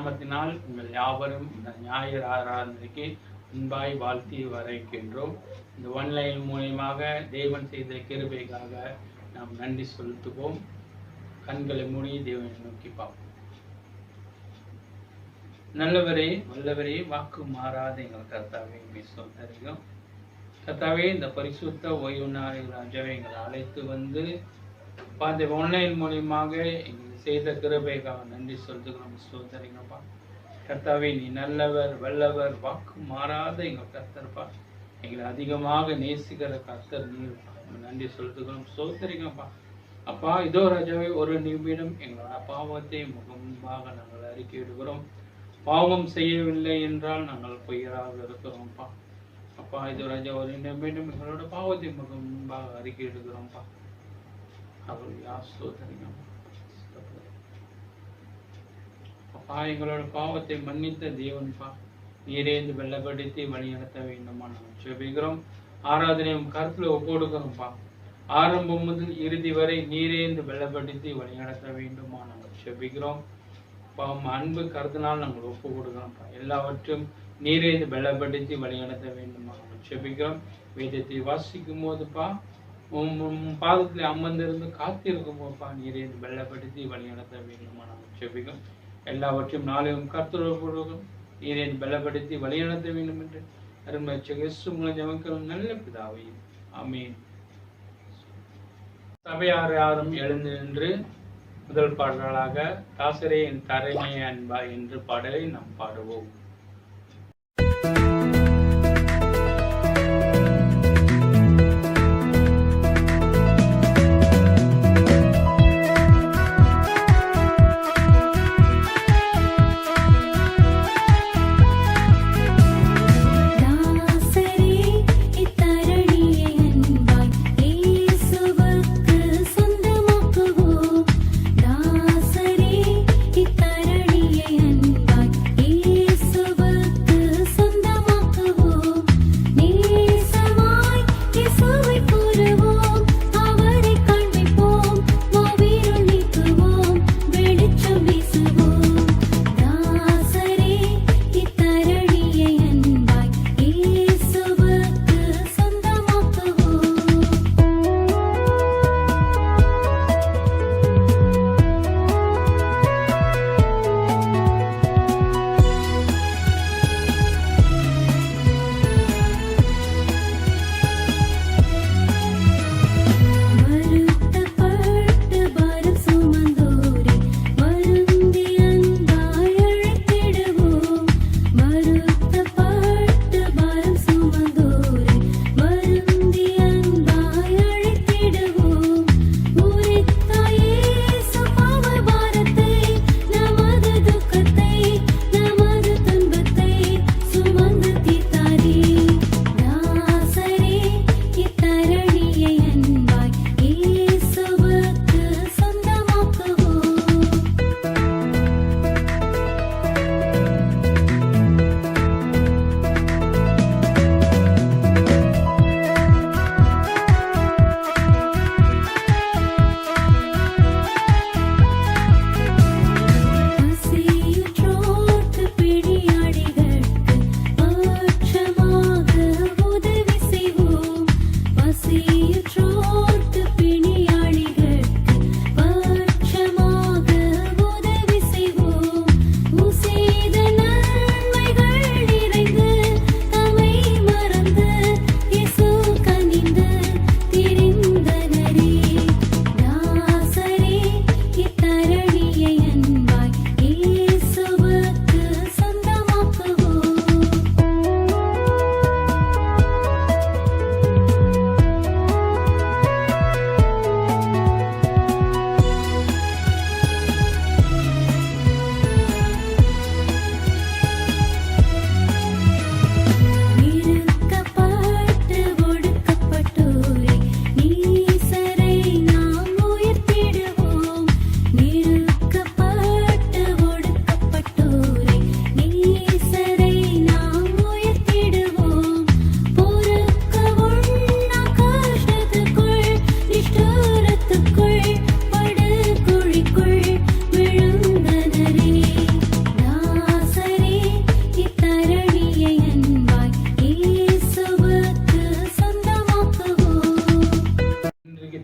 நாமத்தினால் உங்கள் யாவரும் இந்த ஞாயிறு ஆராதனைக்கு அன்பாய் வாழ்த்தி வரவேற்கின்றோம். இந்த ஒன்லைன் மூலியமாக தேவன் செய்த கிருபைக்காக நாம் நன்றி செலுத்துவோம். கண்களை மூடி தேவனை நோக்கி பார்ப்போம். நல்லவரே, வல்லவரே, வாக்கு மாறாத எங்கள் கர்த்தாவே தருகிறோம். கர்த்தாவே, இந்த பரிசுத்த ஓய்வு நாளில் ராஜாவை எங்களை அழைத்து வந்து இந்த ஆன்லைன் மூலியமாக எங்களுக்கு செய்த கிருபைக்காக நன்றி சொல்லுகிறோம். சோதரிங்கப்பா கர்த்தாவே, நீ நல்லவர், வல்லவர், வாக்கு மாறாத எங்கள் கர்த்தர்ப்பா. எங்களை அதிகமாக நேசிக்கிற கர்த்தர் நீர். நன்றி சொல்லுகிறோம். சோதரிங்கப்பா. அப்பா, இதோ ராஜாவே, ஒரு நிமிடம் எங்களோட பாவத்தை முகமாக நாங்கள் அறிக்கையிடுகிறோம். பாவம் செய்யவில்லை என்றால் நாங்கள் பொய்யராக இருக்கிறோம்ப்பா. அப்பா, இதோ ராஜா, ஒரு நிமிடம் எங்களோட பாவத்தை முகமாக அறிக்கையிடுகிறோம்ப்பா. அப்பா, எங்களோட பாவத்தை மன்னித்த தேவன்பா, நீரேந்து வெள்ளப்படுத்தி வழிநடத்த வேண்டுமா நாங்கள் ஜெபிக்கிறோம். ஆராதனையும் கருத்துல ஒப்புடுக்கிறோம்ப்பா. ஆரம்பம் முதல் இறுதி வரை நீரேந்து வெள்ளப்படுத்தி வழிநடத்த வேண்டுமா நாங்கள் ஜெபிக்கிறோம். அன்பு கருத்தினால் நாங்கள் ஒப்பு கொடுக்கிறோம்ப்பா. எல்லாவற்றும் நீரேந்து வெள்ளப்படுத்தி வழிநடத்த வேண்டுமா நாங்கள் ஜெபிக்கிறோம். வேதத்தை வாசிக்கும் போதுப்பா, பாதத்தில் அமர்ந்திருந்து காத்திருக்கும் போப்பா, நீரை வெள்ளப்படுத்தி வழிநடத்த வேண்டுமா நாங்கள் ஜெபிக்கிறோம். எல்லாவற்றையும் நாளையும் கர்த்தரோடு நீரை வெள்ளப்படுத்தி வழிநடத்த வேண்டும் என்று அருமை மூலம் ஜெபிக்கிறோம் நல்ல பிதாவே, ஆமென். சபையார் யாரும் எழுந்து நின்று முதல் பாடலாக தாசரே என் தரைமை அன்பா என்று பாடலை நாம் பாடுவோம். So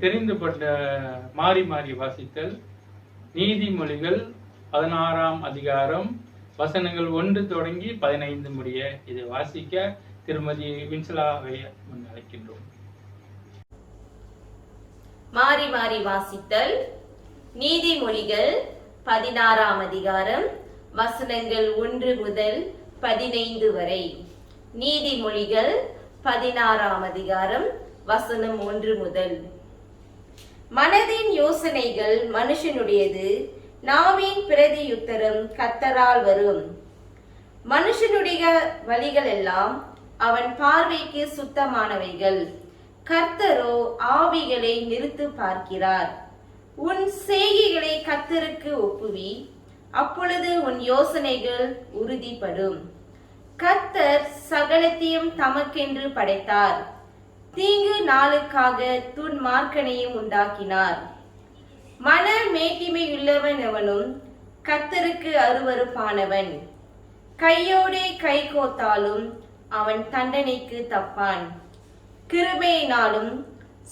தெரிந்துபட்ட மாறி மாறி வாசித்தல். நீதிமொழிகள் 16ஆம் அதிகாரம் வசனங்கள் 1 தொடங்கி 15 முடிய இதை வாசிக்க திருமதி வின்சலாவை அழைக்கின்றோம். மாறி மாறி வாசித்தல். நீதிமொழிகள் 16ஆம் அதிகாரம் வசனங்கள் 1 முதல் 15 வரை. நீதிமொழிகள் 16ஆம் அதிகாரம் வசனம் 1 முதல். மனதின் யோசனைகள் மனுஷனுடையது, நாவின் பிரதியுத்தரம் கர்த்தரால் வரும். மனுஷனுடைய வழிகள் எல்லாம் அவன் பார்வைக்கு சுத்தமானவைகள், கர்த்தரோ ஆவிகளை நிறுத்து பார்க்கிறார். உன் செய்கைகளை கர்த்தருக்கு ஒப்புவி, அப்பொழுது உன் யோசனைகள் உறுதிப்படும். கர்த்தர் சகலத்தையும் தமக்கென்று படைத்தார், தீங்கு நாளுக்காக துன்மார்க்கனையும் உண்டாக்கினார். மன மேட்டிமையுள்ளவன் எவனும் கர்த்தருக்கு அருவருப்பானவன், கையோடே கை கோத்தாலும் அவன் தண்டனைக்கு தப்பான். கிருபையினாலும்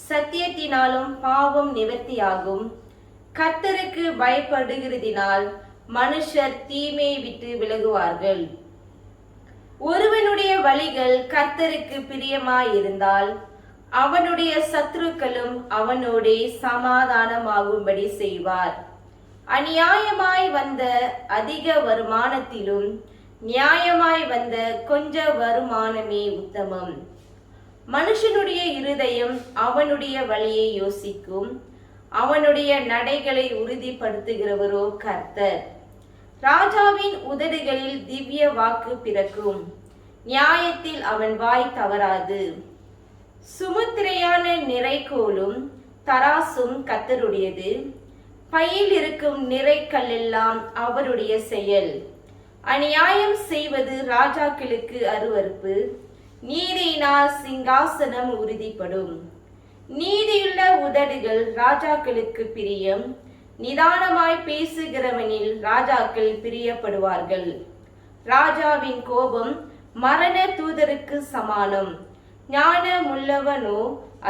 சத்தியத்தினாலும் பாவம் நிவர்த்தியாகும், கர்த்தருக்கு பயப்படுகிறதினால் மனுஷர் தீமையை விட்டு விலகுவார்கள். ஒருவனுடைய வழிகள் கர்த்தருக்கு பிரியமாயிருந்தால் அவனுடைய சத்துருக்களும் அவனோடே சமாதானமாகும்படி செய்வார். அநியாயமாய் வந்த அதிக வருமானத்திலும் நியாயமாய் வந்த கொஞ்ச வருமானமே உத்தமம். மனுஷனுடைய இருதயம் அவனுடைய வழியை யோசிக்கும், அவனுடைய நடைகளை உறுதிப்படுத்துகிறவரோ கர்த்தர். ராஜாவின் உதடுகளில் திவ்ய வாக்கு பிறக்கும், நியாயத்தில் அவன் வாய் தவறாது. சுமுத்திரையான நிறைகோலும் தராசும் கர்த்தருடையது, பையில் இருக்கும் நிறைக்கல்லெல்லாம் அவருடைய செயல். அநியாயம் செய்வது ராஜாக்களுக்கு அருவருப்பு, நீதியினால் சிங்காசனம் உறுதிப்படும். நீதியுள்ள உதடுகள் ராஜாக்களுக்கு பிரியம், நிதானமாய் பேசுகிறவனில் ராஜாக்கள் பிரியப்படுவார்கள். ராஜாவின் கோபம் மரண தூதருக்கு சமானம், ஞானமுள்ளவனோ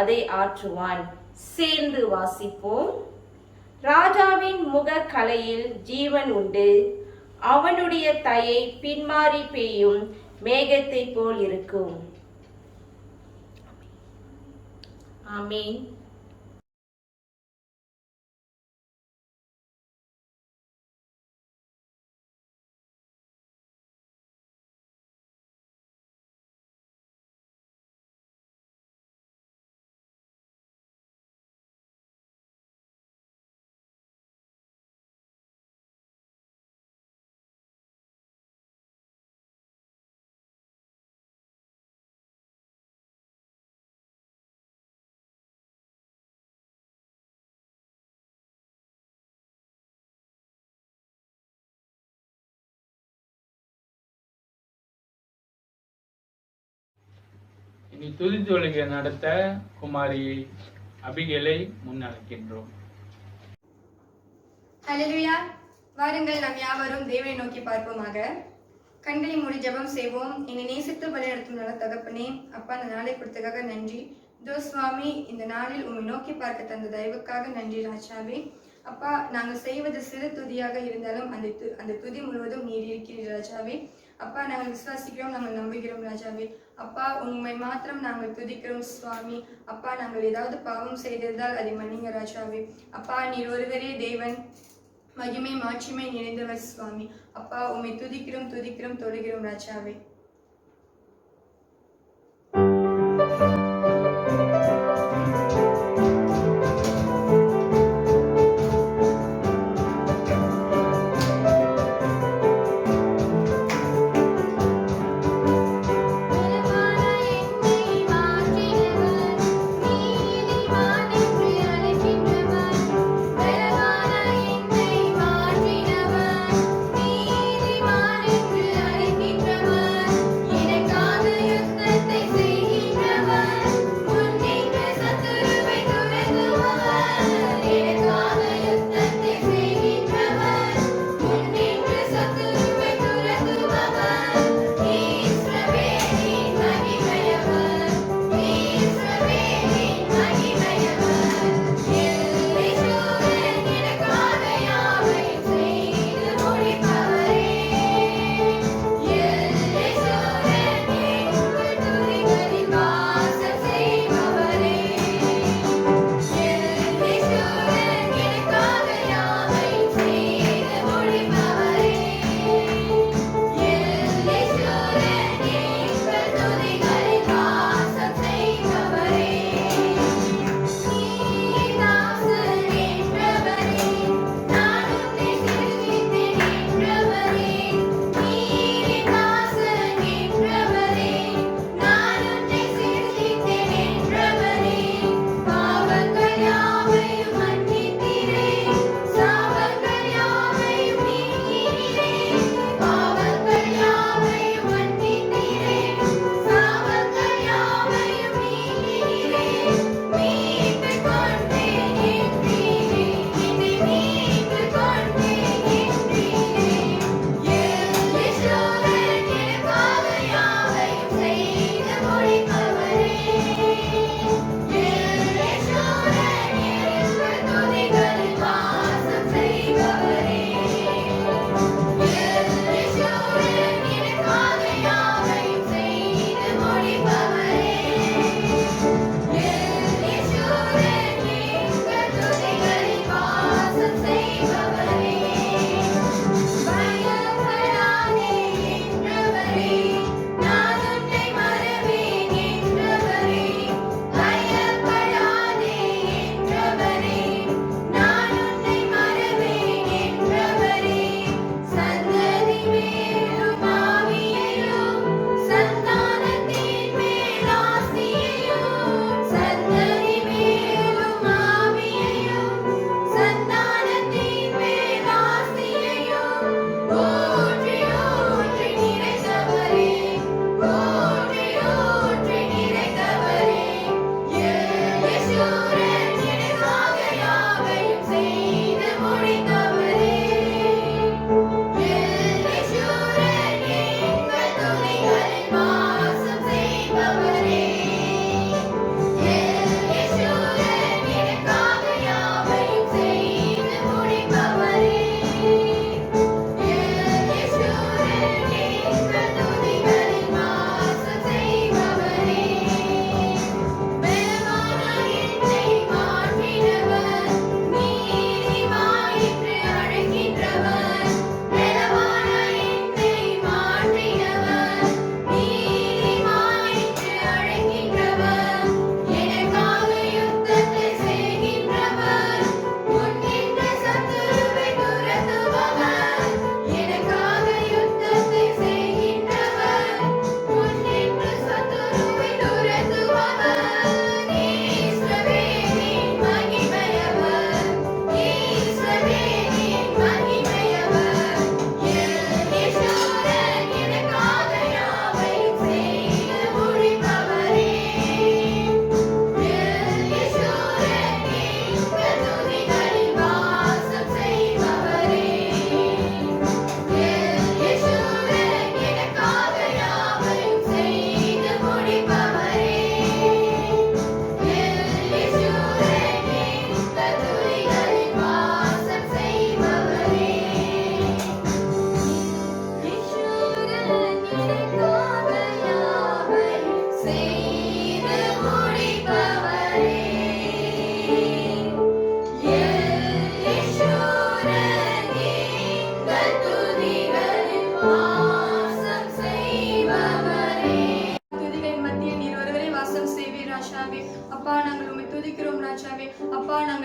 அதை ஆற்றுவான். சேர்ந்து வாசிப்போம். ராஜாவின் முக கலையில் ஜீவன் உண்டு, அவனுடைய தயை பின்மாறி பெய்யும் மேகத்தை போல் இருக்கும். ஆமீன். இனி துதித்தொழுகை நடத்த குமாரி அபிகேலை முன்னழைக்கின்றோம். ஹல்லேலூயா. வாருங்கள், நாம் யாவரும் தேவனை நோக்கி பார்ப்போமாக. கண்களை மூடி ஜெபம் செய்வோம். என்னை நேசித்து வழிநடத்தும் நல்ல தகப்பனே, அப்பா இந்த நாளை கொடுத்ததாக நன்றி. சுவாமி, இந்த நாளில் உண்மை நோக்கி பார்க்க தந்த தயவுக்காக நன்றி ராஜாவே. அப்பா, நாங்கள் செய்வது சிறு துதியாக இருந்தாலும் அந்த துதி முழுவதும் நீர் இருக்கிறீர் ராஜாவே. அப்பா, நாங்கள் விசுவாசிக்கிறோம், நாங்கள் நம்புகிறோம் ராஜாவே. அப்பா, உண்மை மாத்திரம் நாங்கள் துதிக்கிறோம் சுவாமி. அப்பா, நாங்கள் ஏதாவது பாவம் செய்திருந்தால் அதை மன்னிங்க ராஜாவே. அப்பா, நீர் ஒருவரே தேவன், மகிமை மாட்சிமை நிறைந்தவர் சுவாமி. அப்பா, உண்மை துதிக்கிறோம் துதிக்கிறோம் தொழுகிறோம் ராஜாவே. எனக்காக யுத்தத்தை செய்கின்றவர்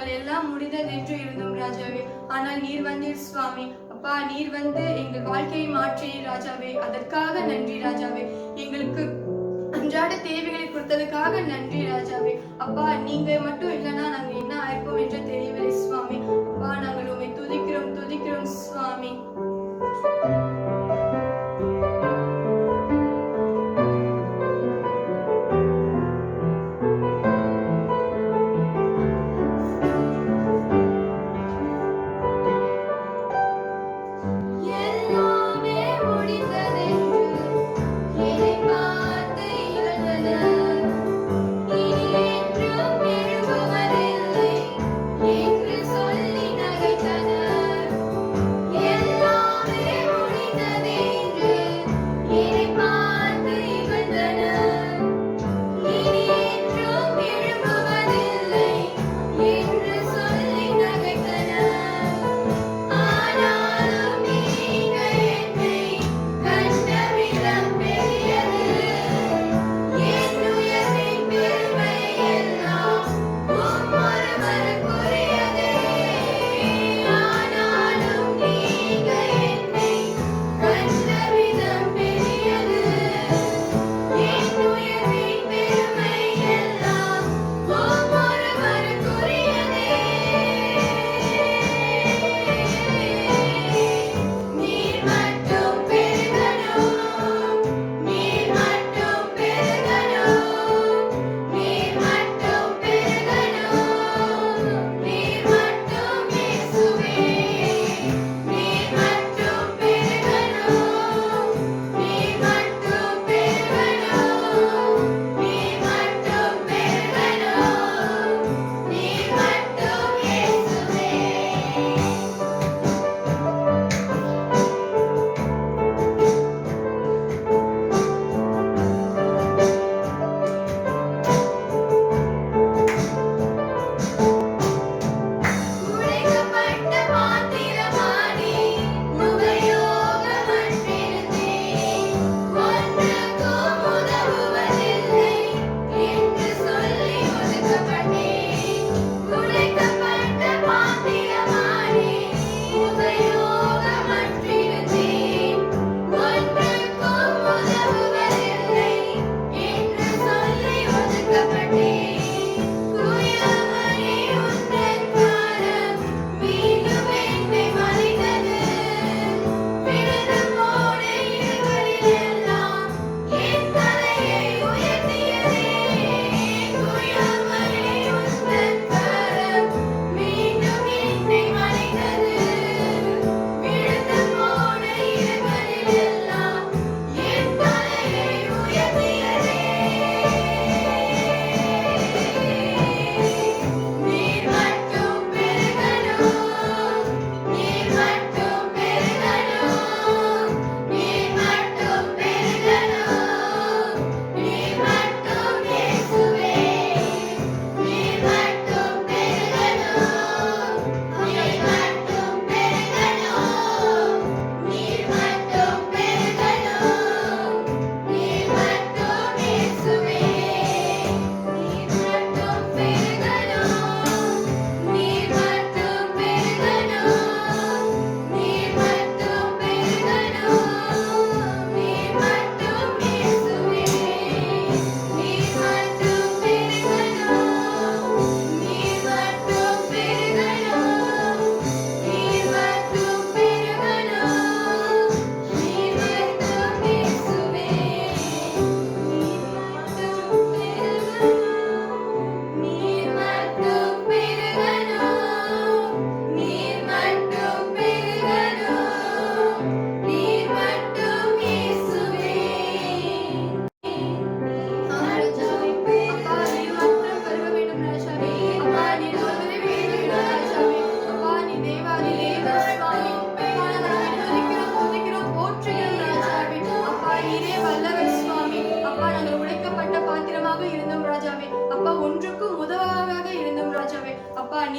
நாங்கள் எல்லாம் முடிந்தது என்று இருந்தோம் ராஜாவே. ஆனால் நீர் வந்தீர் சுவாமி. அப்பா, நீர் வந்து எங்கள் வாழ்க்கையை மாற்றினீர் ராஜாவே. அதற்காக நன்றி ராஜாவே. எங்களுக்கு அன்றாட தேவைகளை கொடுத்ததுக்காக நன்றி ராஜாவே. அப்பா, நீங்க மட்டும் இல்லைன்னா நாங்க என்ன ஆயிருப்போம் என்று தெரியவில்லை சுவாமி. அப்பா, நாங்கள் உண்மை துதிக்கிறோம் துதிக்கிறோம் சுவாமி.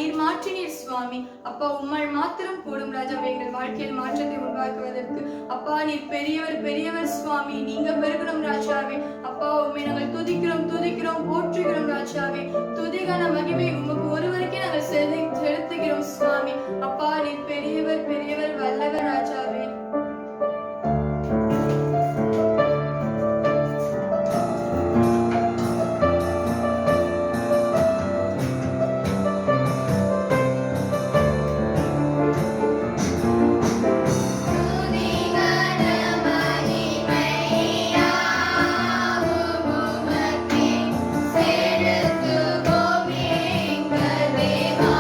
நீர் மாற்றினீர் சுவாமி. அப்பா உம்மால் மாத்திரம் கூடும் ராஜாவே எங்கள் வாழ்க்கையில் மாற்றத்தை உருவாக்குவதற்கு. அப்பா நீர் பெரியவர் பெரியவர் சுவாமி. நீங்க பெருகணும் ராஜாவே. அப்பா உம்மை நாங்கள் துதிக்கிறோம் துதிக்கிறோம் போற்றுகிறோம் ராஜாவே. துதிகான மகிமை உமக்கு ஒருவருக்கே நாங்கள் செலுத்துகிறோம் சுவாமி. அப்பா நீர் பெரியவர் பெரியவர் வல்லவர் ராஜாவே. செலுத்துவோம் எங்கள் தேவா.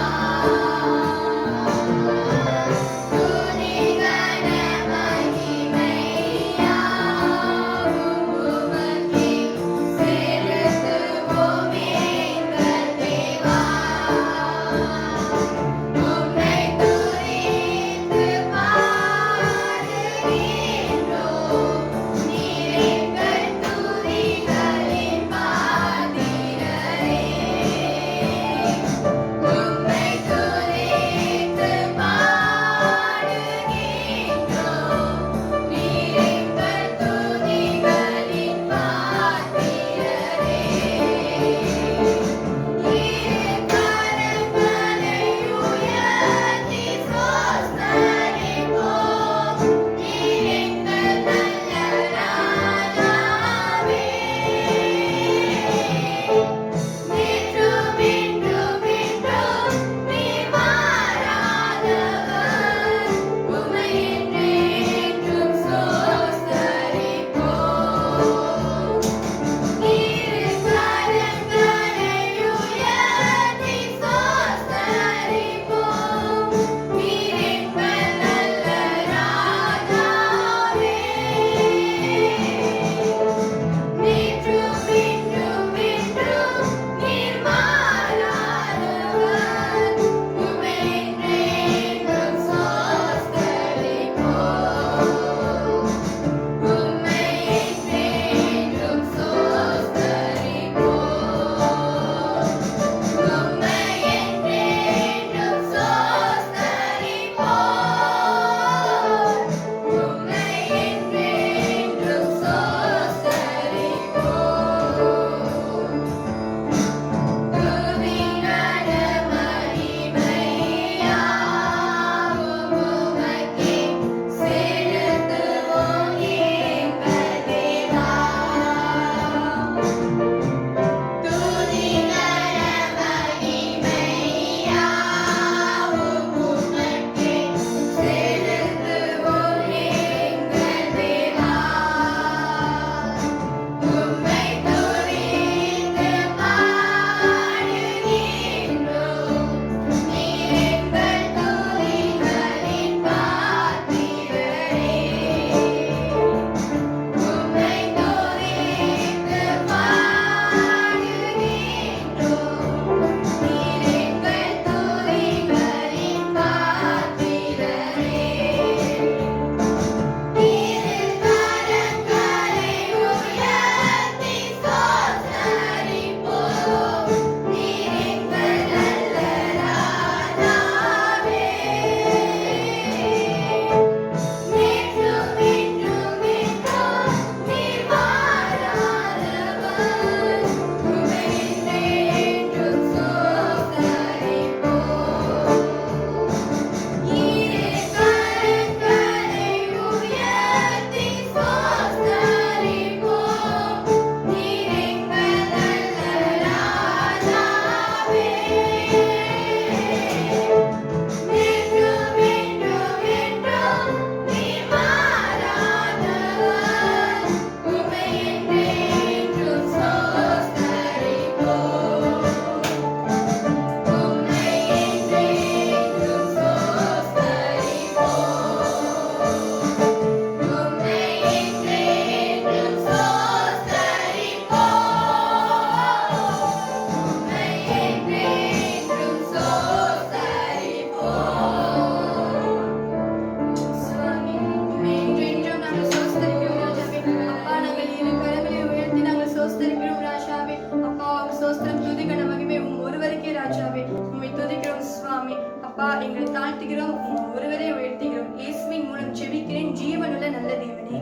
சுவாமி. அப்பா, எங்களை தாழ்த்துகிறோம், ஒருவரை உயர்த்துகிறோம். இயேசுவின் மூலம் ஜெபிக்கிறேன் ஜீவனுள்ள நல்ல தேவனே,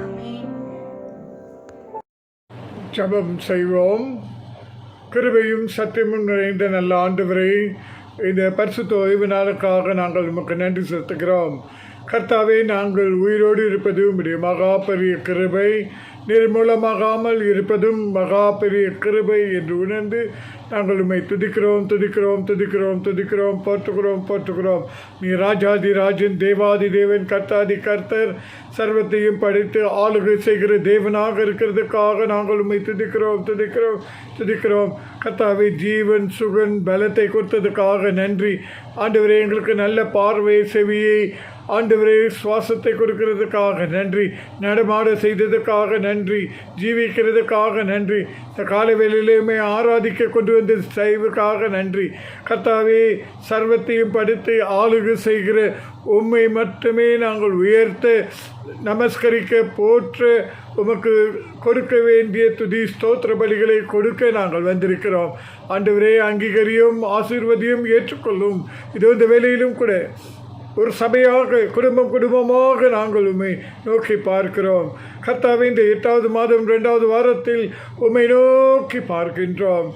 ஆமென். ஜெபம் செய்வோம். கிருபையும் சத்தியமும் நிறைந்த நல்ல ஆண்டவரே, இந்த பரிசுத்த ஓய்வு நாளுக்காக நாங்கள் உமக்கு நன்றி செலுத்துகிறோம். கர்த்தாவே, நாங்கள் உயிரோடு இருப்பது உம்முடைய மகா பெரிய கிருபை, நிர்மூலமாகாமல் இருப்பதும் மகா பெரிய கிருபை என்று உணர்ந்து நாங்கள் உம்மை துதிக்கிறோம் துதிக்கிறோம் துதிக்கிறோம் துதிக்கிறோம் போற்றுகிறோம். நீ ராஜாதி ராஜன், தேவாதி தேவன், கர்த்தாதி கர்த்தர், சர்வத்தையும் படைத்து ஆளுகை செய்கிற தேவனாக இருக்கிறதுக்காக நாங்கள் உம்மை துதிக்கிறோம். கர்த்தாவே, ஜீவன் சுகன் பலத்தை கொடுத்ததுக்காக நன்றி ஆண்டவரே. எங்களுக்கு நல்ல பார்வை செவியை ஆண்டவரே சுவாசத்தை கொடுக்கிறதுக்காக நன்றி, நடமாட செய்ததுக்காக நன்றி, ஜீவிக்கிறதுக்காக நன்றி, இந்த காலை வேளையிலுமே ஆராதிக்க கொண்டு வந்த செய்வதற்காக நன்றி. கர்த்தாவே, சர்வத்தையும் படைத்து ஆளுகை செய்கிற உம்மை மட்டுமே நாங்கள் உயர்த்த, நமஸ்கரிக்க, போற்ற, உமக்கு கொடுக்க வேண்டிய துதி ஸ்தோத்திர பலிகளை கொடுக்க நாங்கள் வந்திருக்கிறோம். ஆண்டவரே, அங்கீகரியும், ஆசீர்வதியும், ஏற்றுக்கொள்ளும். இதோ இந்த வேளையிலும் கூட ஒரு சபையாக குடும்பமாக நாங்கள் உம்மை நோக்கி பார்க்கிறோம். கர்த்தாவே, இந்த 8வது மாதம் 2வது வாரத்தில் உம்மை நோக்கி பார்க்கின்றோம்.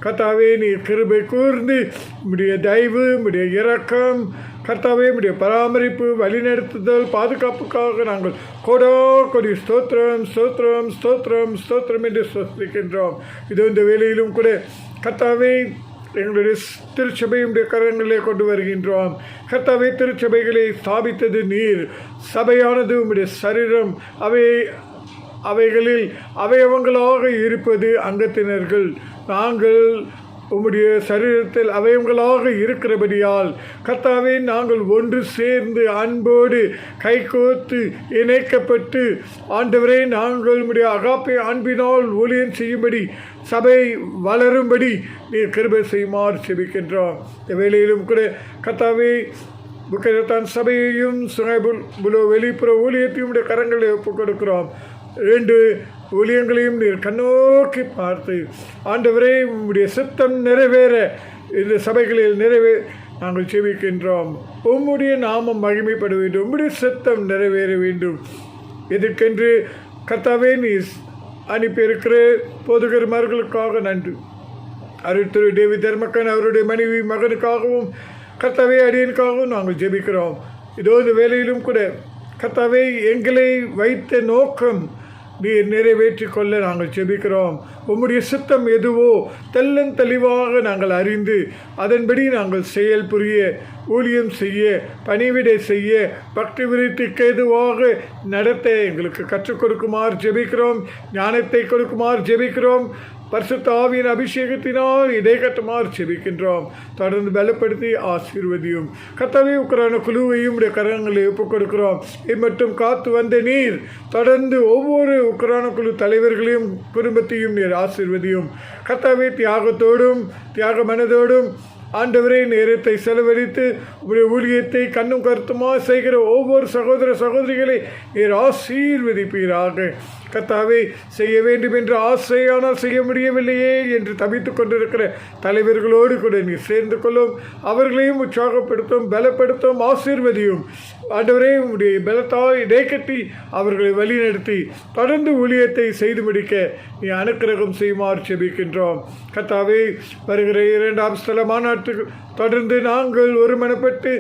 கர்த்தாவே, நீர் கிருபை கூர்ந்து உம்முடைய தயவு, உம்முடைய இரக்கம், கர்த்தாவே, உம்முடைய பராமரிப்பு, வழிநடத்துதல், பாதுகாப்புக்காக நாங்கள் கொடி ஸ்தோத்திரம் என்று ஸ்தோத்திரிக்கின்றோம். இது இந்த வேளையிலும் கூட கர்த்தாவே, எங்களுடைய திருச்சபையுடைய கரங்களிலே கொண்டு வருகின்றோம். கர்த்தாவே, திருச்சபைகளை ஸ்தாபித்தது நீர், சபையானது உம்முடைய சரீரம், அவைகளில் அவயவங்களாக இருப்பது அங்கத்தினர்கள். நாங்கள் உம்முடைய சரீரத்தில் அவயவங்களாக இருக்கிறபடியால் கர்த்தாவே, நாங்கள் ஒன்று சேர்ந்து அன்போடு கைகோத்து இணைக்கப்பட்டு ஆண்டவரே, நாங்கள் உம்முடைய அகாப்பை அன்பினால் ஊழியம் செய்யும்படி, சபை வளரும்படி நீர் கிருபை செய்யுமாறு செபிக்கின்றோம். இந்த வேளையிலும் கூட கர்த்தாவே, புக்கரத்தான் சபையையும் சுனைபுலோ வெளிப்புற ஊழியத்தையும் உடைய கரங்களை ஒப்புக் கொடுக்கிறோம். 2 ஊழியங்களையும் நீர் கண்ணோக்கி பார்த்து ஆண்டவரே, உம்முடைய சித்தம் நிறைவேற இந்த சபைகளில் நாங்கள் செபிக்கின்றோம். உம்முடைய நாமம் மகிமைப்பட வேண்டும், உம்முடைய சித்தம் நிறைவேற வேண்டும். இதற்கென்று கர்த்தாவே, நீர் அனுப்பியிருக்கிற போதகர்மார்களுக்காக நன்றி. திரு டேவிட் தர்மக்கன் அவருடைய மனைவி மகனுக்காகவும் கர்த்தாவே, அடியனுக்காகவும் நாங்கள் ஜெபிக்கிறோம். இதோ இந்த வேளையிலும் கூட கர்த்தாவே, எங்களை வைத்த நோக்கம் நீர் நிறைவேற்றி கொள்ள நாங்கள் ஜெபிக்கிறோம். உம்முடைய சித்தம் எதுவோ தெளிவாக நாங்கள் அறிந்து அதன்படி நாங்கள் செயல் புரிய, ஊழியம் செய்ய, பணிவிடை செய்ய, பக்தி விருத்திக்கு எதுவாக நடத்த எங்களுக்கு கற்றுக் கொடுக்குமாறு ஜெபிக்கிறோம். ஞானத்தை கொடுக்குமாறு ஜெபிக்கிறோம். பரிசுத்த ஆவியின் அபிஷேகத்தினால் இதை கட்டுமாறு செபிக்கின்றோம். தொடர்ந்து பலப்படுத்தி ஆசீர்வதியும். கர்த்தாவே, உக்ரான குழுவையும் உடைய கரங்களை ஒப்புக் கொடுக்கிறோம். இம்மட்டும் காத்து வந்த நீர் தொடர்ந்து ஒவ்வொரு உக்ரான குழு தலைவர்களையும் குடும்பத்தையும் நீர் ஆசீர்வதியும். கர்த்தாவே, தியாகத்தோடும் தியாக மனதோடும் ஆண்டவரே, நேரத்தை செலவழித்து உடைய ஊழியத்தை கண்ணும் கருத்துமாக செய்கிற ஒவ்வொரு சகோதரிகளை நீர் ஆசீர்வதிப்பீராக. கர்த்தாவே, செய்ய வேண்டும் என்ற ஆசையானால் செய்ய முடியவில்லையே என்று தவித்துக் கொண்டிருக்கிற தலைவர்களோடு கூட நீர் சேர்ந்து கொள்ளும். அவர்களையும் உற்சாகப்படுத்தும், பலப்படுத்தும், ஆசீர்வதியும். ஆண்டவரே, உடைய பலத்தால் இடைக்கட்டி அவர்களை வழிநடத்தி தொடர்ந்து ஊழியத்தை செய்து முடிக்க நீ அனுக்கிரகம் செய்யுமாறு செபிக்கின்றோம். கர்த்தாவே, வருகிற 2ஆம் ஸ்தல மாநாட்டுக்கு தொடர்ந்து நாங்கள் ஒருமனப்பட்டு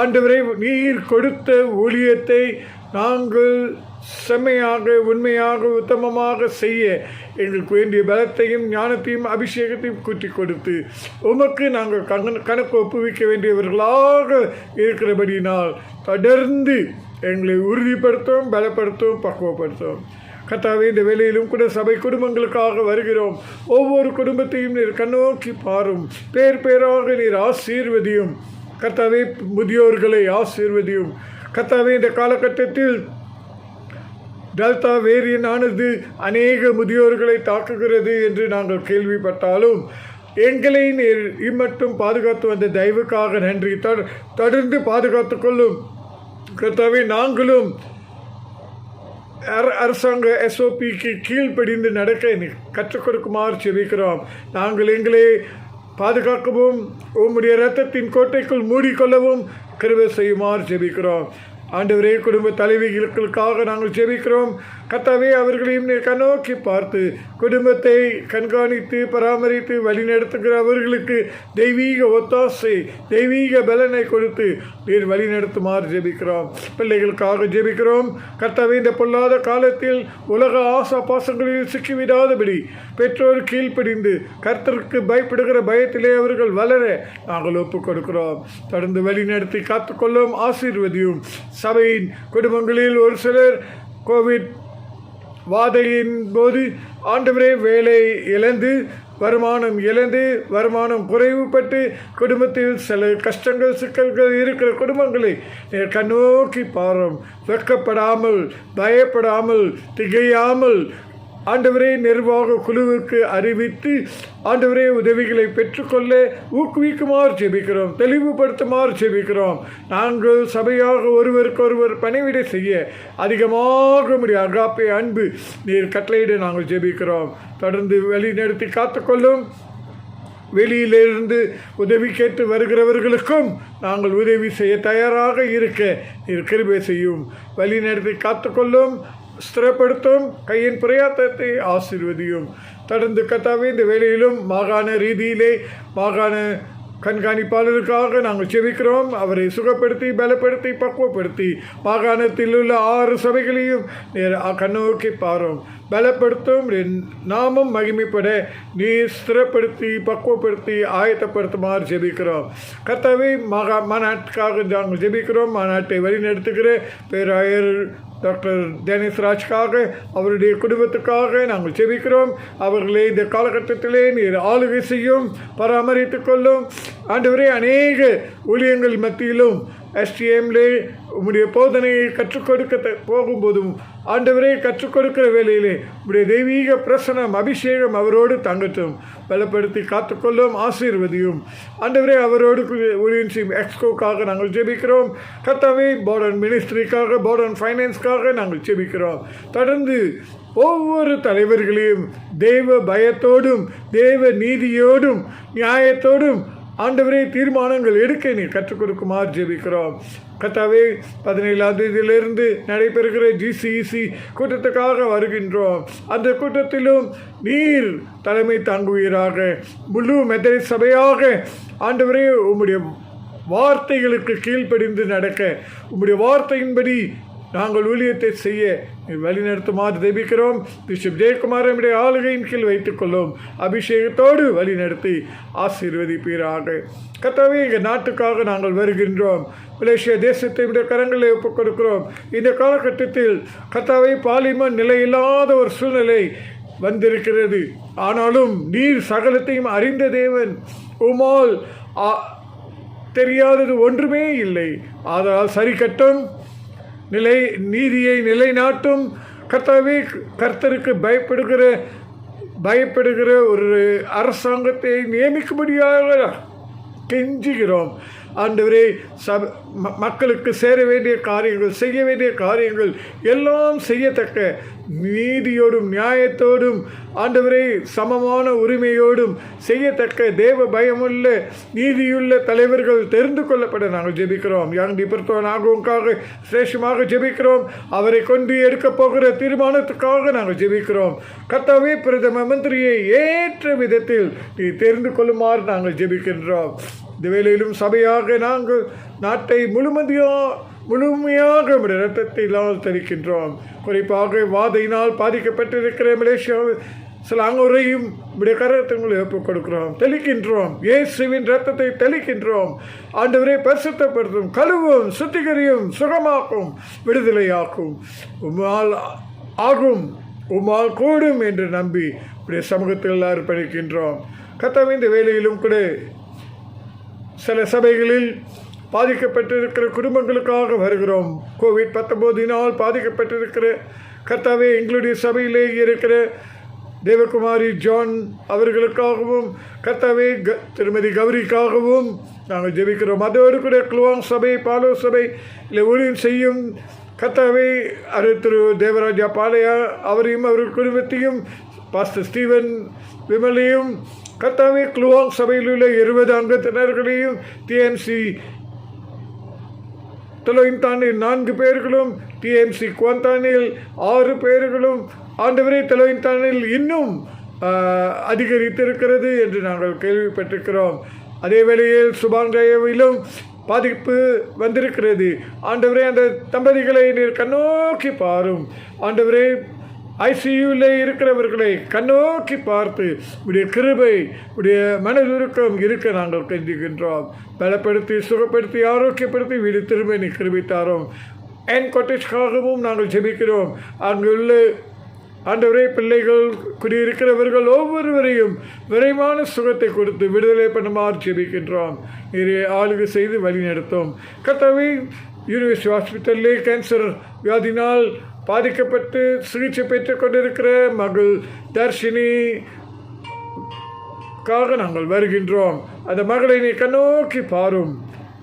ஆண்டவரே, நீர் கொடுத்த ஊழியத்தை நாங்கள் செம்மையாக, உண்மையாக, உத்தமமாக செய்ய எங்களுக்கு வேண்டிய பலத்தையும் ஞானத்தையும் அபிஷேகத்தையும் கூட்டி கொடுத்து உமக்கு நாங்கள் கணக்கு ஒப்புவிக்க வேண்டியவர்களாக இருக்கிறபடியினால் தொடர்ந்து எங்களை உறுதிப்படுத்தும், பலப்படுத்தும், பக்குவப்படுத்தும். கர்த்தாவே, இந்த வேளையிலும் கூட சபை குடும்பங்களுக்காக வருகிறோம். ஒவ்வொரு குடும்பத்தையும் நீர் கண்ணோக்கி பாரும். பேராக நீர் ஆசீர்வதியும். கர்த்தாவே, முதியோர்களை ஆசீர்வதியும். கர்த்தாவே, இந்த காலகட்டத்தில் டெல்டா வேரியனானது அநேக முதியோர்களை தாக்குகிறது என்று நாங்கள் கேள்விப்பட்டாலும் எங்களை நீர் இம்மட்டும் பாதுகாத்து வந்த தயவுக்காக நன்றி. தொடர்ந்து பாதுகாத்து கொள்ளும். கர்த்தாவே, நாங்களும் அரசாங்க SOPக்கு கீழ்ப்படிந்து நடக்க கற்றுக் கொடுக்குமாறு செபிக்கிறோம். நாங்கள் எங்களை பாதுகாக்கவும் உம்முடைய இரத்தத்தின் கோட்டைக்குள் மூடிக்கொள்ளவும் கிருபை செய்யுமாறு ஜெபிக்கிறோம். ஆண்டவரே, குடும்ப தலைவிகளுக்காக நாங்கள் ஜெபிக்கிறோம். கர்த்தாவே, அவர்களையும் நீர் கண்ணோக்கி பார்த்து குடும்பத்தை கண்காணித்து பராமரித்து வழிநடத்துகிற அவர்களுக்கு தெய்வீக ஒத்தாசை, தெய்வீக பலனை கொடுத்து நீர் வழிநடத்துமாறு ஜெபிக்கிறோம். பிள்ளைகளுக்காக ஜெபிக்கிறோம். கர்த்தாவே, இந்த பொல்லாத காலத்தில் உலக ஆசா பாசங்களில் சிக்கிவிடாதபடி பெற்றோர் கீழ்ப்படிந்து கர்த்தருக்கு பயப்படுகிற பயத்திலே அவர்கள் வளர நாங்கள் ஒப்புக் கொடுக்கிறோம். தொடர்ந்து வழிநடத்தி காத்துக்கொள்ளும், ஆசீர்வதியும். சபையின் குடும்பங்களில் ஒரு சிலர் கோவிட் வாதையின் போது ஆண்டவரே வேலை இழந்து வருமானம் குறைவுபட்டு குடும்பத்தில் சில கஷ்டங்கள் சிக்கல்கள் இருக்கிற குடும்பங்களை கண்ணோக்கி பாரும். வெட்கப்படாமல், பயப்படாமல், திகையாமல் ஆண்டவரே நிர்வாக குழுவுக்கு அறிவித்து ஆண்டவரே உதவிகளை பெற்றுக்கொள்ள ஊக்குவிக்குமாறு ஜெபிக்கிறோம், தெளிவுபடுத்துமாறு ஜெபிக்கிறோம். நாங்கள் சபையாக ஒருவருக்கொருவர் பணிவிடை செய்ய அதிகமாக முடிய அகாப்பே அன்பு நீர் கட்டளையிட நாங்கள் ஜெபிக்கிறோம். தொடர்ந்து வழி நடத்தி காத்துக்கொள்ளும். வெளியிலிருந்து உதவி கேட்டு வருகிறவர்களுக்கும் நாங்கள் உதவி செய்ய தயாராக இருக்க நீர் கிருபை செய்யும். வழி நடத்தி காத்துக்கொள்ளும், ஸ்திரப்படுத்தும். கையின் பிரயாத்தத்தை ஆசீர்வதியும். தொடர்ந்து கர்த்தாவே, இந்த வேளையிலும் மாகாண ரீதியிலே மாகாண கண்காணிப்பாளருக்காக நாங்கள் செபிக்கிறோம். அவரை சுகப்படுத்தி பலப்படுத்தி பக்குவப்படுத்தி மாகாணத்தில் உள்ள 6 சபைகளையும் கண்ணோக்கி பாரும், பலப்படுத்தும். நாமும் மகிமைப்பட நீர் ஸ்திரப்படுத்தி பக்குவப்படுத்தி ஆயத்தப்படுத்துமாறு ஜெபிக்கிறோம். கர்த்தாவே, மாநாட்டுக்காக நாங்கள் ஜெபிக்கிறோம். மாநாட்டை வழிநடத்துகிற பேராயர் டாக்டர் டேனிஸ் ராஜ்காக அவருடைய குடும்பத்துக்காக நாங்கள் ஜெபிக்கிறோம். அவர்களை இந்த காலகட்டத்திலே நீர் ஆளுகை செய்யும், பராமரித்துக் கொள்ளும். ஆண்டவரே, அநேக ஊழியங்கள் மத்தியிலும் எஸ்டிஎம்லே உம்முடைய போதனையை கற்றுக் கொடுக்க போகும்போதும் ஆண்டவரே கற்றுக் கொடுக்கிற வேளையிலே உம்முடைய தெய்வீக பிரசனம் அபிஷேகம் அவரோடு தங்கட்டும். பலப்படுத்தி காத்துக்கொள்ளும், ஆசீர்வதியும். ஆண்டவரே, அவரோடு ஊழியம் செய்யும் எக்ஸ்கோக்காக நாங்கள் ஜெபிக்கிறோம். கர்த்தாவே, போர்டன் மினிஸ்ட்ரிக்காக, போர்டன் ஃபைனான்ஸ்க்காக நாங்கள் ஜெபிக்கிறோம். தொடர்ந்து ஒவ்வொரு தலைவர்களையும் தேவ பயத்தோடும் தேவ நீதியோடும் நியாயத்தோடும் ஆண்டவரே தீர்மானங்கள் எடுக்க நீர் கற்றுக் கொடுக்குமாறு ஜெபிக்கிறோம். கர்த்தாவே, 17ஆம் தேதியிலிருந்து நடைபெறுகிற GCEC கூட்டத்துக்காக வருகின்றோம். அந்த கூட்டத்திலும் நீர் தலைமை தாங்குவீராக. முழு மெத்தடிஸ்ட் சபையாக ஆண்டவரே உம்முடைய வார்த்தைகளுக்கு கீழ்ப்படிந்து நடக்க, உம்முடைய வார்த்தையின்படி நாங்கள் ஊழியத்தை செய்ய வழிநடத்துமாறு ஜெபிக்கிறோம். பிஷப் ஜெயக்குமார் நம்முடைய ஆளுகையின் கீழ் வைத்துக்கொள்ளும். அபிஷேகத்தோடு வழிநடத்தி ஆசீர்வதிப்பீராக. கர்த்தாவே, எங்கள் நாட்டுக்காக நாங்கள் வருகின்றோம். மலேசியா தேசத்தை விட கரங்களை ஒப்புக் கொடுக்கிறோம். இந்த காலகட்டத்தில் கர்த்தாவே, பார்லிமெண்ட் நிலையில்லாத ஒரு சூழ்நிலை வந்திருக்கிறது. ஆனாலும் நீர் சகலத்தையும் அறிந்த தேவன். உம்மால் தெரியாதது ஒன்றுமே இல்லை. ஆதலால் சரி கட்டும், நீதியை நிலைநாட்டும். கர்த்தாவே, கர்த்தருக்கு பயப்படுகிற ஒரு அரசாங்கத்தை நியமிக்கும்படியாக கெஞ்சுகிறோம். ஆண்டவரே, மக்களுக்கு சேர வேண்டிய காரியங்கள், செய்ய வேண்டிய காரியங்கள் எல்லாம் செய்யத்தக்க நீதியோடும் நியாயத்தோடும் ஆண்டவரே சமமான உரிமையோடும் செய்யத்தக்க தேவ பயமுள்ள நீதியுள்ள தலைவர்கள் தெரிந்து கொள்ளப்பட நாங்கள் ஜெபிக்கிறோம். யாங் டிபர்த்தோனாகவுக்காக சிரேஷ்டமாக ஜெபிக்கிறோம். அவரை கொண்டு எடுக்க போகிற தீர்மானத்துக்காக நாங்கள் ஜெபிக்கிறோம். கர்த்தாவே, பிரதம மந்திரியை ஏற்ற விதத்தில் நீ தெரிந்து கொள்ளுமாறு நாங்கள் ஜெபிக்கின்றோம். இந்த வேளையிலும் சபையாக நாங்கள் நாட்டை முழுமையாக இரத்தத்தினால் தரிக்கின்றோம். குறிப்பாக வாதையினால் பாதிக்கப்பட்டிருக்கிற மலேசியா சிலாங்கூரையும் உடைய கரத்தங்களை ஒப்புக் கொடுக்கிறோம், தெளிக்கின்றோம். இயேசுவின் இரத்தத்தை தெளிக்கின்றோம். ஆண்டவரை பரிசுத்தப்படுத்தும், கழுவும், சுத்திகரியும், சுகமாக்கும், விடுதலையாக்கும். உம்மால் கூடும் என்று நம்பி உடைய சமூகத்தில் அர்ப்பணிக்கின்றோம். கர்த்தாவே, இந்த வேளையிலும் கூட சில சபைகளில் பாதிக்கப்பட்டிருக்கிற குடும்பங்களுக்காக வருகிறோம். கோவிட்-19 பாதிக்கப்பட்டிருக்கிற கர்த்தாவே, எங்களுடைய சபையிலே இருக்கிற தேவகுமாரி ஜான் அவர்களுக்காகவும் கர்த்தாவே திருமதி கௌரிக்காகவும் நாங்கள் ஜெபிக்கிறோம். அதோடு கூட குலுவாங் சபை, பாலோ சபை இல்லை ஊழியம் செய்யும் கர்த்தாவே திரு தேவராஜா பாலையா அவரையும் அவர்கள் குடும்பத்தையும் பாஸ்டர் ஸ்டீவன் விமலையும் கர்த்தாவே க்ளுவாங் சபையில் உள்ள 20 அங்கத்தினர்களையும் டிஎம்சி தெலோயின்தானில் 4 பேர்களும் டிஎம்சி குவாந்தானில் 6 பேர்களும் ஆண்டவரே தெலோயின்தானில் இன்னும் அதிகரித்திருக்கிறது என்று நாங்கள் கேள்விப்பட்டிருக்கிறோம். அதே வேளையில் சுபாங்கவிலும் பாதிப்பு வந்திருக்கிறது. ஆண்டவரே அந்த தம்பதிகளை நீர் கண்ணோக்கி பாரும். ஆண்டவரே ஐசியூவில் இருக்கிறவர்களை கண்ணோக்கி பார்த்து உடைய கிருபை உடைய மனதுருக்கம் இருக்க நாங்கள் கெஞ்சுகின்றோம். பலப்படுத்தி சுகப்படுத்தி ஆரோக்கியப்படுத்தி வீடு திரும்ப நீ கிருபித்தாரோம். என் கொட்டேஜ்காகவும் நாங்கள் ஜெபிக்கிறோம். அங்குள்ள ஆண்டவரே பிள்ளைகள் குடியிருக்கிறவர்கள் ஒவ்வொருவரையும் விரைவான சுகத்தை கொடுத்து விடுதலை பண்ணுமாறு ஜெபிக்கின்றோம். நீரை ஆளுகை செய்து வழி நடத்தும். கர்த்தாவே யூனிவர்சிட்டி ஹாஸ்பிட்டலிலே கேன்சர் வியாதினால் பாதிக்கப்பட்டு சிகிச்சை பெற்றுக் கொண்டிருக்கிற மகள் தர்ஷினிக்காக நாங்கள் வருகின்றோம். அந்த மகளை நீ கண்ணோக்கி பாரும்,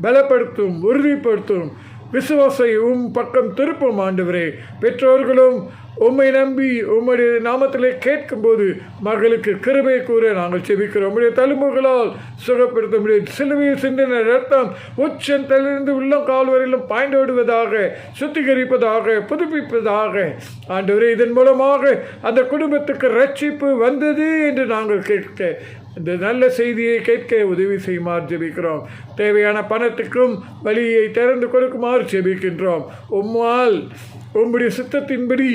பலப்படுத்தும், உறுதிப்படுத்தும், விசுவாசை பக்கம் திருப்பும். ஆண்டவரே பெற்றோர்களும் உம்மை நம்பி உம்முடைய நாமத்திலே கேட்கும்போது மகளுக்கு கிருபை கூற நாங்கள் செபிக்கிறோம். உம்முடைய தழும்புகளால் சுகப்படுத்த முடியும். சிலுவையில் சிந்தின ரத்தம் உச்சந்தலிருந்து உள்ளம் கால் வரையிலும் பாய்ந்தோடுவதாக, சுத்திகரிப்பதாக, புதுப்பிப்பதாக. ஆண்டவரே இதன் மூலமாக அந்த குடும்பத்துக்கு ரட்சிப்பு வந்தது என்று நாங்கள் கேட்க, இந்த நல்ல செய்தியை கேட்க உதவி செய்யுமாறு ஜெபிக்கிறோம். தேவையான பணத்துக்கும் வழியை திறந்து கொடுக்குமாறு ஜெபிக்கின்றோம். உம்மால் உம்முடைய சித்தத்தின்படி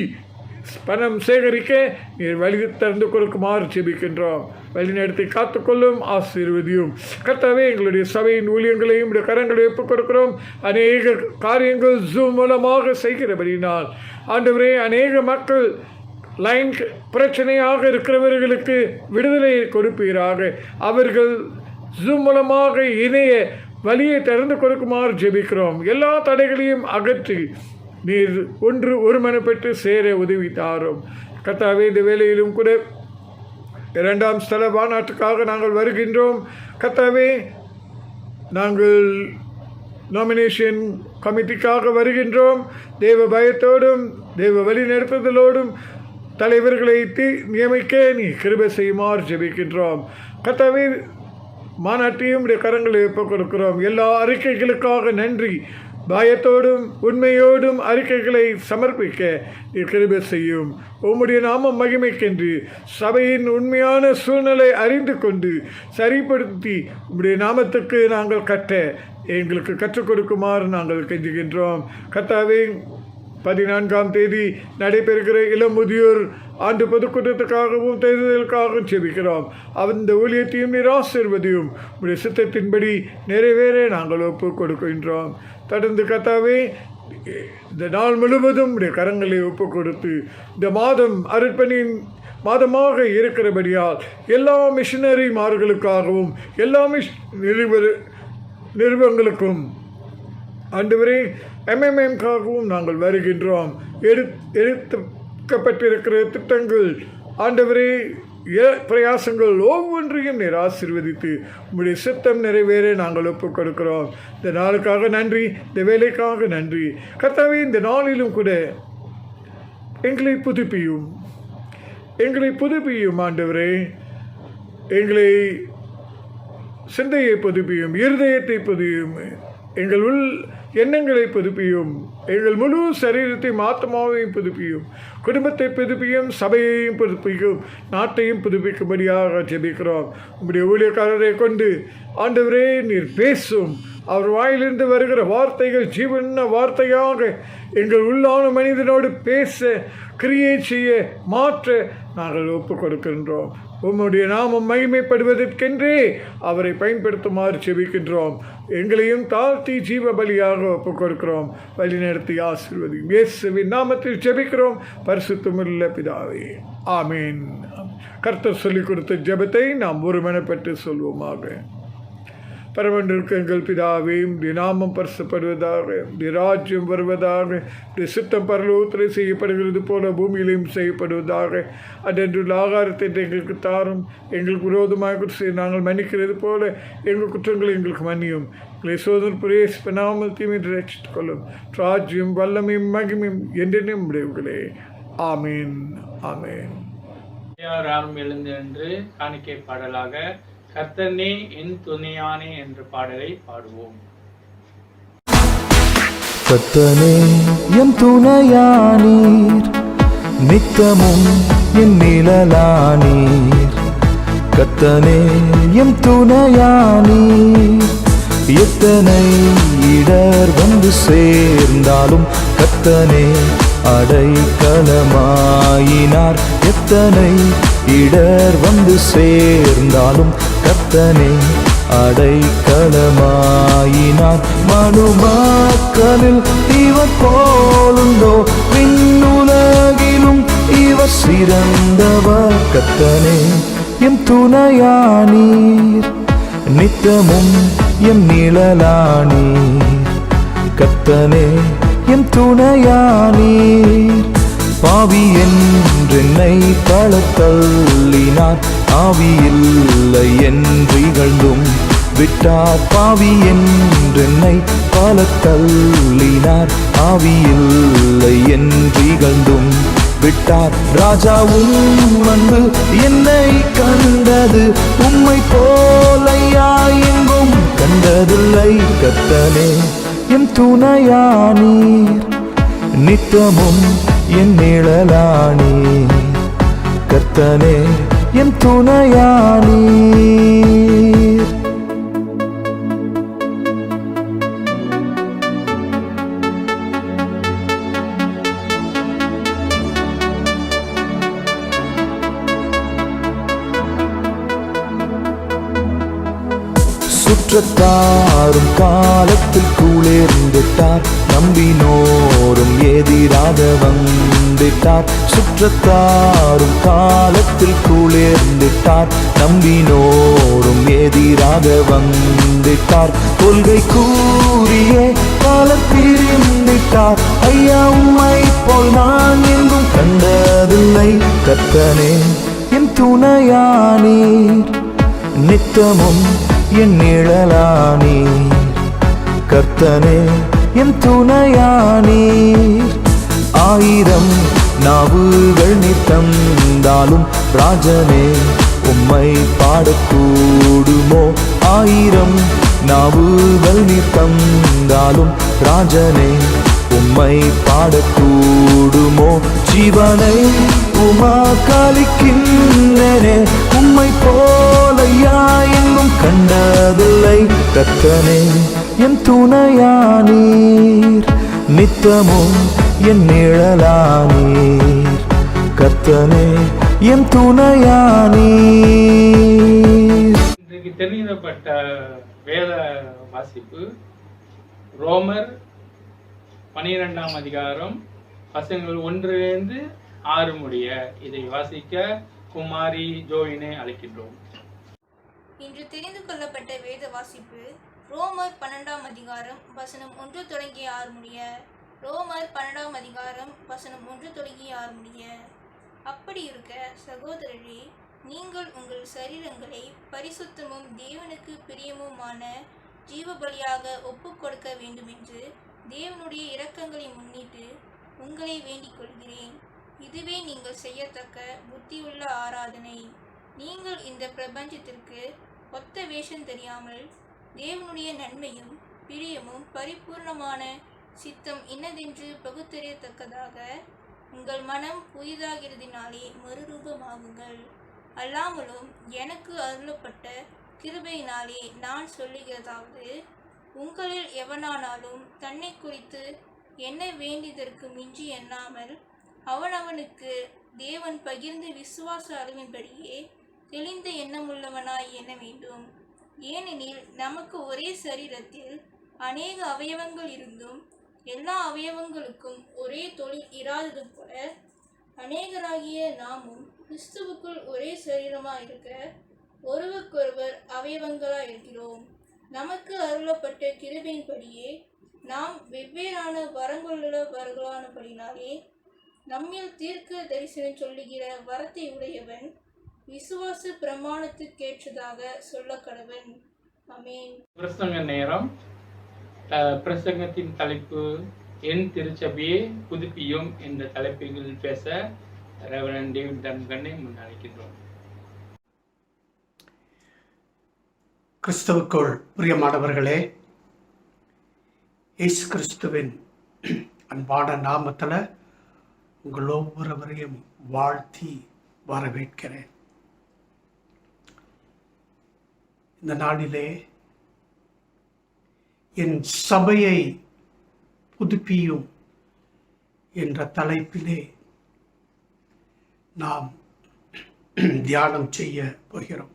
பணம் சேகரிக்க நீர் வழி திறந்து கொடுக்குமாறு ஜெபிக்கின்றோம். வழிநடத்தி காத்துக்கொள்ளும், ஆசீர்வதியும். கர்த்தாவே எங்களுடைய சபையின் ஊழியங்களையும் கரங்களை ஒப்புக் கொடுக்கிறோம். அநேக காரியங்கள் ஜூம் மூலமாக செய்கிறபடினால் ஆண்டவரே அநேக மக்கள் லைன் பிரச்சனையாக இருக்கிறவர்களுக்கு விடுதலையை கொடுப்பீராக. அவர்கள் ஜூம் மூலமாக இணைய வழியை திறந்து கொடுக்குமாறு ஜெபிக்கிறோம். எல்லா தடைகளையும் அகற்றி நீர் ஒருமனப்பட்டு சேர உதவி தாரும். கர்த்தாவே இந்த வேளையிலும் கூட 2ஆம் ஸ்தல மாநாட்டுக்காக நாங்கள் வருகின்றோம். கர்த்தாவே நாங்கள் நாமினேஷன் கமிட்டிக்காக வருகின்றோம். தேவ பயத்தோடும் தேவ வழி நடத்துதலோடும் தலைவர்களை நியமிக்க நீ கிருபை செய்யுமாறு ஜெபிக்கின்றோம். கர்த்தாவே மாநாட்டையும் கரங்களை ஒப்புக் கொடுக்கிறோம். எல்லா அறிக்கைகளுக்காக நன்றி. பயத்தோடும் உண்மையோடும் அறிக்கைகளை சமர்ப்பிக்க கிருபை செய்யும். உம்முடைய நாமம் மகிமைக்கென்று சபையின் உண்மையான சூழ்நிலை அறிந்து கொண்டு சரிப்படுத்தி உம்முடைய நாமத்துக்கு நாங்கள் கட்ட எங்களுக்கு கற்றுக் கொடுக்குமாறு நாங்கள் கெஞ்சுகின்றோம். கர்த்தாவே 14ஆம் தேதி நடைபெறுகிற இளம் முதியோர் ஆண்டு பொதுக்கூட்டத்துக்காகவும் தேர்தலுக்காகவும் செபிக்கிறோம். அந்த ஊழியத்தையும் நீர் ஆசீர்வதியும். உடைய சித்தத்தின்படி நிறைவேற நாங்கள் ஒப்புக் கொடுக்கின்றோம். தொடர்ந்து கர்த்தாவே இந்த நாள் முழுவதும் உடைய கரங்களை ஒப்புக் கொடுத்து இந்த மாதம் அருட்பணியின் மாதமாக இருக்கிறபடியால் எல்லா மிஷனரிமார்களுக்காகவும் எல்லா நிறுவனங்களுக்கும் ஆண்டவரே MMMக்காகவும் நாங்கள் வருகின்றோம். எடுக்கப்பட்டிருக்கிற திட்டங்கள் ஆண்டவரே பிரயாசங்கள் ஒவ்வொன்றையும் நீர் ஆசீர்வதித்து உங்களுடைய சித்தம் நிறைவேற நாங்கள் ஒப்புக் கொடுக்கிறோம். இந்த நாளுக்காக நன்றி, இந்த வேலைக்காக நன்றி. கர்த்தாவே இந்த நாளிலும் கூட எங்களை புதுப்பியும் ஆண்டவரே. எங்களை சிந்தையை புதுப்பியும், இருதயத்தை புதுப்பியும், எங்கள் உள் எண்ணங்களை புதுப்பியும், எங்கள் முழு சரீரத்தையும் ஆத்மாவையும் புதுப்பியும், குடும்பத்தை புதுப்பியும், சபையையும் புதுப்பிக்கும், நாட்டையும் புதுப்பிக்கும்படியாக ஜெபிக்கிறோம். உங்களுடைய ஊழியக்காரரை கொண்டு ஆண்டவரே நீர் பேசும். அவர் வாயிலிருந்து வருகிற வார்த்தைகள் ஜீவன வார்த்தையாக எங்கள் உள்ளான மனிதனோடு பேச, கிரியை செய்ய, மாற்ற நாங்கள் ஒப்புக் கொடுக்கின்றோம். உம்முடைய நாமம் மகிமைப்படுவதற்கென்றே அவரை பயன்படுத்துமாறு செபிக்கின்றோம். எங்களையும் தாழ்த்தி ஜீவ பலியாக ஒப்புக் கொடுக்கிறோம். வழி நடத்தி ஆசீர்வதியும். இயேசுவின் நாமத்தில் ஜெபிக்கிறோம் பரிசுத்தமுள்ள பிதாவே, ஆமீன். கர்த்தர் சொல்லிக் கொடுத்த ஜெபத்தை நாம் ஒருமனப்பட்டு சொல்வோமாக. பரமண்டிற்கு எங்கள் பிதாவே, உம்முடைய நாமம் பரிசுப்படுவதாக, உம்முடைய ராஜ்யம் வருவதாக, உம்முடைய சித்தம் பரலோகத்திலே செய்யப்படுகிறது போல பூமியிலையும் செய்யப்படுவதாக. அன்றென்றுள்ள ஆகாரத்தை எங்களுக்கு தாரும். எங்களுக்கு விரோதமாக குற்றம் நாங்கள் மன்னிக்கிறது போல எங்கள் குற்றங்களை எங்களுக்கு மன்னியும். எங்களை சோதனை பிரேசிப்பனாமல் தீமையை ரட்சித்துக் கொள்ளும். ராஜ்யம் வல்லமையும் மகிமையும் என்றென்றும் உடையவர்களே. ஆமீன், ஆமீன். யாரும் எழுந்து என்று காணிக்கை பாடலாக கர்த்தனே என் துணையானே என்ற பாடலை பாடுவோம். கர்த்தனே என் துணையானீர், நித்தமும் என் நிழலானீர். கர்த்தனே என் துணையானீர், எத்தனை இடர் வந்து சேர்ந்தாலும் கர்த்தனே அடைக்கலமாயினார். எத்தனை இடர் வந்து சேர்ந்தாலும் கர்த்தனே அடைக்கலமாயினார். மனுமக்களில் இவர் போலுண்டோ, விண்ணுலகிலும் இவர் சிறந்தவர். கர்த்தனே எம் துணையானீர், நித்தமும் எம் நிழலானீர். கர்த்தனே எம் துணையானீர், பாவி என்றென்னை தளத்தள்ளினார். ஆவியில்லை என்று இகழ்ந்தும் விட்டார். பாவி என்றென்னை தளத்தள்ளினார். ஆவியில்லை என்று இகழ்ந்தும் விட்டார். ராஜாவும் அன்பு என்னை கண்டது, உம்மை போலையா எங்கும் கண்டதில்லை. கர்த்தனே எம் துணையானீர், நித்தமும் என் நிழலானீர். கர்த்தனே எம் துணையானீர். சுற்றத்தாரும் காலத்தில் குளிர்ந்திட்டார், நம்பினோரும் எதிராக வந்திட்டார். சுற்றத்தாரும் காலத்தில் குளிர்ந்திட்டார், நம்பினோரும் எதிராக வந்திட்டார். கொள்கை கூறியே பலர் பிரிந்திட்டார், ஐயா உம்மை போல் நான் எங்கும் கண்டதில்லை. கர்த்தனே என் துணையானீர், நித்தமும் என் நிழலானீர். கர்த்தனே என் துணையானீர், ஆயிரம் நாவுகள் நீர் தந்தாலும் ராஜனே உம்மை பாடக்கூடுமோ. ஆயிரம் நாவுகள் நீர் தந்தாலும் ராஜனே உம்மை பாடக்கூடுமோ. ஜீவனை உமாக்களிக்கின்றனே, உம்மை போலையா எங்கும் கண்டதில்லை. கர்த்தனே என் துணையானீர், நித்தமும் என் நிழலானீர். கர்த்தனே என் துணையானீர். இன்றைக்கு தெரிவிக்கப்பட்ட வேத வாசிப்பு ரோமர் 12ஆம் அதிகாரம் வசனங்கள் 1-6 முடிய. இதை வாசிக்க குமாரி ஜோயினை அழைக்கின்றோம். இன்று தெரிந்து கொள்ளப்பட்ட வேத வாசிப்பு ரோமர் 12ஆம் அதிகாரம் வசனம் 1 தொடங்கி 6 முடிய. ரோமர் 12ஆம் அதிகாரம் வசனம் 1 தொடங்கி 6 முடிய. அப்படி இருக்க சகோதரரே, நீங்கள் உங்கள் சரீரங்களை பரிசுத்தமும் தேவனுக்கு பிரியமுமான ஜீவ பலியாக ஒப்பு கொடுக்க வேண்டுமென்று தேவனுடைய இரக்கங்களை முன்னிட்டு உங்களை வேண்டிக் கொள்கிறேன். இதுவே நீங்கள் செய்யத்தக்க புத்தியுள்ள ஆராதனை. நீங்கள் இந்த பிரபஞ்சத்திற்கு ஒத்த வேஷம் தெரியாமல் தேவனுடைய நன்மையும் பிரியமும் பரிபூர்ணமான சித்தம் இன்னதென்று பகுத்தறியத்தக்கதாக உங்கள் மனம் புதிதாகிறதினாலே மறுரூபமாகுங்கள். அல்லாமலும் எனக்கு அருளப்பட்ட கிருபையினாலே நான் சொல்லுகிறதாவது, உங்களில் எவனானாலும் தன்னை குறித்து என்ன வேண்டியதற்கு மிஞ்சி எண்ணாமல் அவனவனுக்கு தேவன் பகிர்ந்த விசுவாச அளவின்படியே தெளிந்த எண்ணமுள்ளவனாய் எண்ண வேண்டும். ஏனெனில் நமக்கு ஒரே சரீரத்தில் அநேக அவயவங்கள் இருந்தும் எல்லா அவயவங்களுக்கும் ஒரே தொழில் இராதது போல அநேகராகிய நாமும் கிறிஸ்துவுக்குள் ஒரே சரீரமாயிருக்க ஒருவருக்கொருவர் அவயவங்களாயிருக்கிறோம். நமக்கு அருளப்பட்ட கிருபையின்படியே நாம் வெவ்வேறான வரங்களுள்ளவர்களானபடினாலே நம்மில் தீர்க்க தரிசனம் சொல்லுகிற வரத்தை உடையவன் விசுவாச பிரமாணத்துக்கேற்றதாக சொல்ல கடவன். ஆமென். பிரசங்க நேரம். பிரசங்கத்தின் தலைப்பு என் திருச்சபையை புதுப்பியும் என்ற தலைப்பில் பேச ரெவரண்ட் டேவிட் டன்கனை முன்னழைக்கின்றோம். கிறிஸ்துவுக்குள் பிரியமானவர்களே, இயேசு கிறிஸ்துவின் அன்பான நாமத்தில் உங்கள் ஒவ்வொருவரையும் வாழ்த்தி வரவேற்கிறேன். இந்த நாளிலே என் சபையை புதுப்பியும் என்ற தலைப்பிலே நாம் தியானம் செய்ய போகிறோம்.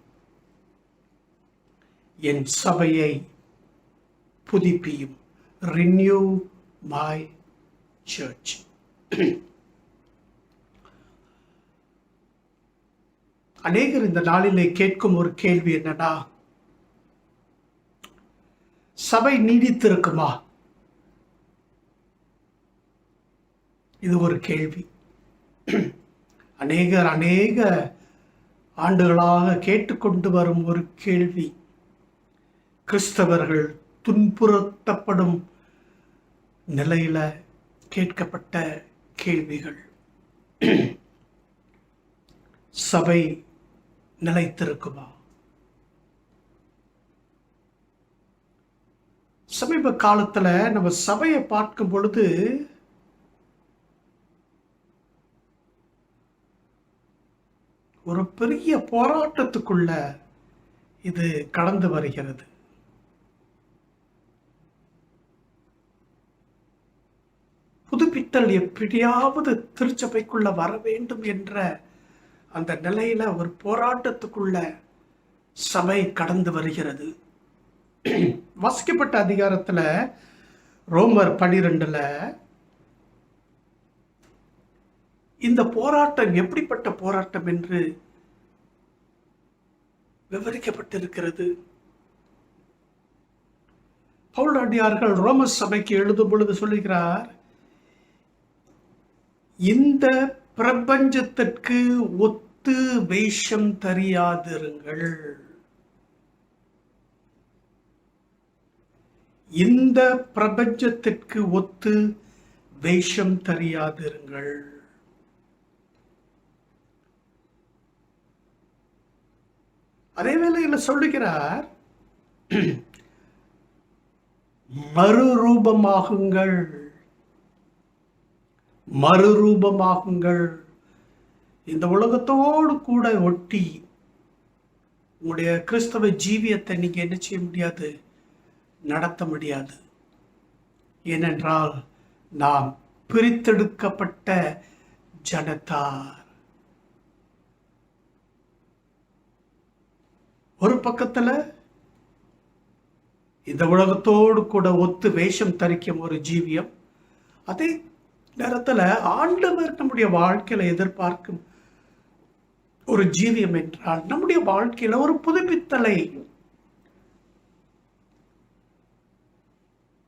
என் சபையை புதுப்பியும், renew my church. அநேகர் இந்த நாளிலே கேட்கும் ஒரு கேள்வி என்னன்னா, சபை நீடித்திருக்குமா? இது ஒரு கேள்வி. அநேக ஆண்டுகளாக கேட்டுக்கொண்டு வரும் ஒரு கேள்வி. கிறிஸ்தவர்கள் துன்புறுத்தப்படும் நிலையில கேட்கப்பட்ட கேள்விகள். சபை நிலைத்திருக்குமா? சமீப காலத்துல நம்ம சபையை பார்க்கும் பொழுது ஒரு பெரிய போராட்டத்துக்குள்ள இது கடந்து வருகிறது. புதுப்பித்தல் எப்படியாவது திருச்சபைக்குள்ள வர வேண்டும் என்ற அந்த நிலையில ஒரு போராட்டத்துக்குள்ள சபை கடந்து வருகிறது. வாசிக்கப்பட்ட அதிகாரத்துல ரோமர் 12 இந்த போராட்டம் எப்படிப்பட்ட போராட்டம் என்று விவரிக்கப்பட்டிருக்கிறது. பவுலடியார்கள் ரோமர் சபைக்கு எழுதும் பொழுது சொல்லுகிறார், இந்த பிரபஞ்சத்திற்கு ஒத்து வேஷம் தெரியாதிருங்கள். இந்த பிரபஞ்சத்திற்கு ஒத்து வேஷம் தெரியாதிருங்கள். அதே வேளையில் சொல்லுகிறார், மறுரூபமாகுங்கள். மறுரூபமாகுங்கள். இந்த உலகத்தோடு கூட ஒட்டி உங்களுடைய கிறிஸ்தவ ஜீவியத்தை நீங்க என்ன செய்ய முடியாது? நடத்த முடியாது. ஏனென்றால் நாம் பிரித்தெடுக்கப்பட்ட ஜனத்தார். ஒரு பக்கத்துல இந்த உலகத்தோடு கூட ஒத்து வேஷம் தரிக்கும் ஒரு ஜீவியம், அதே நேரத்துல ஆண்டவர் நம்முடைய வாழ்க்கையில எதிர்பார்க்கும் ஒரு ஜீவியம் என்றால் நம்முடைய வாழ்க்கையில ஒரு புதுப்பித்தலை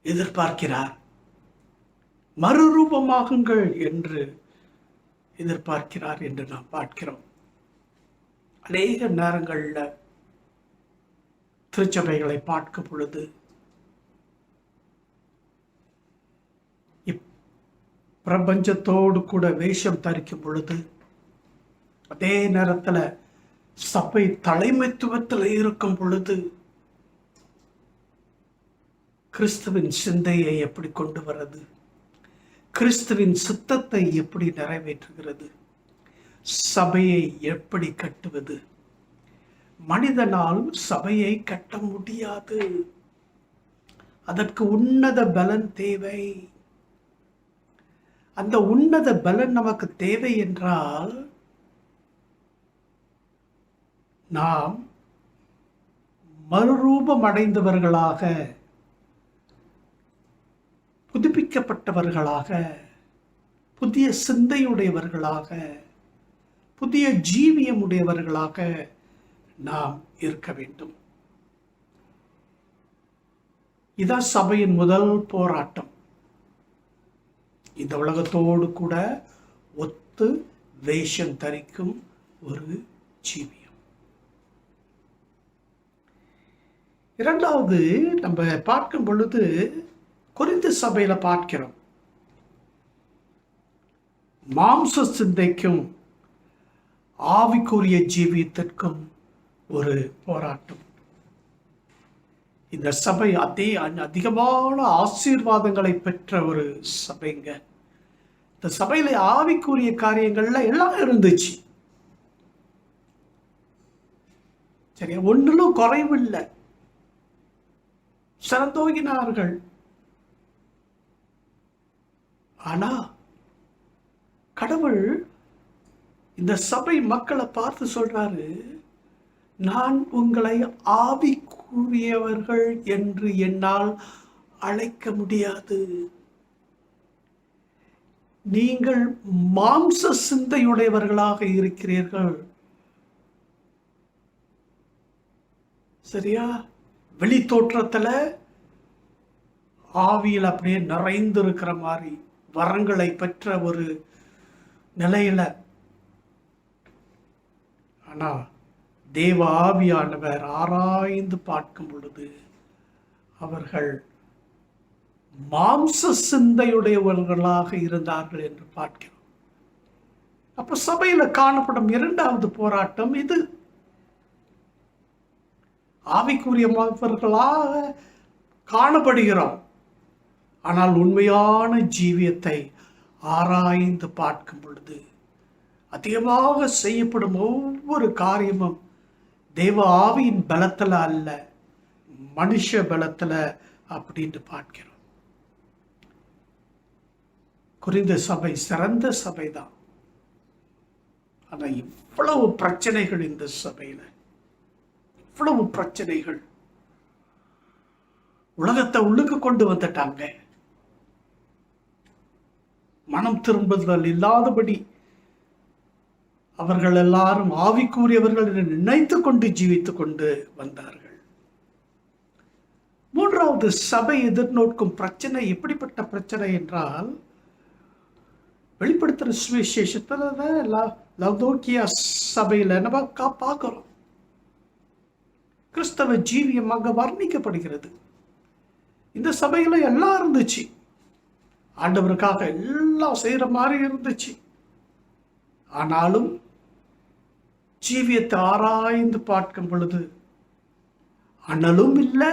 எதிர்பார்க்கிறார். மறுரூபமாகுங்கள் என்று எதிர்பார்க்கிறார் என்று நாம் பார்க்கிறோம். அநேக நேரங்கள்ல திருச்சபைகளை பார்க்கும் பொழுது பிரபஞ்சத்தோடு கூட வேஷம் தரிக்கும் பொழுது, அதே நேரத்துல சபை தலைமைத்துவத்தில் இருக்கும் பொழுது கிறிஸ்துவின் சிந்தையை எப்படி கொண்டு வர்றது? கிறிஸ்துவின் சித்தத்தை எப்படி நிறைவேற்றுகிறது? சபையை எப்படி கட்டுவது? மனிதனால் சபையை கட்ட முடியாது. அதற்கு உன்னத பலன் தேவை. அந்த உன்னத பலன் நமக்கு தேவை என்றால் நாம் மறுரூபம் அடைந்தவர்களாக, புதுப்பிக்கப்பட்டவர்களாக, புதிய சிந்தையுடையவர்களாக, புதிய ஜீவியமுடையவர்களாக நாம் இருக்க வேண்டும். இதான் சபையின் முதல் போராட்டம். இந்த உலகத்தோடு கூட ஒத்து வேஷம் தரிக்கும் ஒரு ஜீவியம். இரண்டாவது நம்ம பார்க்கும் பொழுது கொரிந்து சபையில பார்க்கிறோம், மாம்ச சிந்தைக்கும் ஆவிக்குரிய ஜீவியத்திற்கும் ஒரு போராட்டம். இந்த சபை அதிகமான ஆசீர்வாதங்களை பெற்ற ஒரு சபைங்க. இந்த சபையில ஆவிக்குரிய காரியங்கள்ல எல்லாம் இருந்துச்சு. சரியா, ஒன்றிலும் குறைவில்லை. சிறந்தோகினார்கள். ஆனா கடவுள் இந்த சபை மக்களை பார்த்து சொல்றாரு, நான் உங்களை ஆவிக்குரியவர்கள் என்று என்னால் அழைக்க முடியாது. நீங்கள் மாம்ச சிந்தையுடையவர்களாக இருக்கிறீர்கள். சரியா, வெளி தோற்றத்துல ஆவியில் அப்படியே நிறைந்து இருக்கிற மாதிரி வரங்களை பெற்ற ஒரு நிலையில, ஆனா தேவ ஆவியானவர் ஆராய்ந்து பார்க்கும் பொழுது அவர்கள் மாம்ச சிந்தையுடையவர்களாக இருந்தார்கள் என்று பார்க்கிறோம். அப்ப சபையில காணப்படும் இரண்டாவது போராட்டம் இது. ஆவிக்குரியவர்களாக காணப்படுகிறோம், ஆனால் உண்மையான ஜீவியத்தை ஆராய்ந்து பார்க்கும் பொழுது அதிகமாக செய்யப்படும் ஒவ்வொரு காரியமும் தேவ ஆவியின் பலத்துல அல்ல, மனுஷ பலத்துல அப்படின்னு பார்க்கிறோம். கொரிந்த சபை சிறந்த சபைதான். ஆனா இவ்வளவு பிரச்சனைகள் இந்த சபையில, இவ்வளவு பிரச்சனைகள். உலகத்தை உள்ளுக்கு கொண்டு வந்துட்டாங்க. மனம் திரும்புதல் இல்லாதபடி அவர்கள் எல்லாரும் ஆவிக்குரியவர்கள் என்று நினைத்து கொண்டு ஜீவித்துக் கொண்டு வந்தார்கள். மூன்றாவது சபை எதிர்நோக்கும் பிரச்சனை எப்படிப்பட்ட பிரச்சனை என்றால், வெளிப்படுத்துற சுவிசேஷத்துல லவோதிக்கேயா சபையில நம்ம பார்க்கிறோம். கிறிஸ்தவ ஜீவியம் அங்க வர்ணிக்கப்படுகிறது. இந்த சபையில எல்லாம் இருந்துச்சு, ஆண்டவருக்காக எல்லாம் செய்யற மாதிரி இருந்துச்சு. ஆனாலும் ஜீவியத்தை ஆராய்ந்து பார்க்கும் பொழுது அனலும் இல்லை,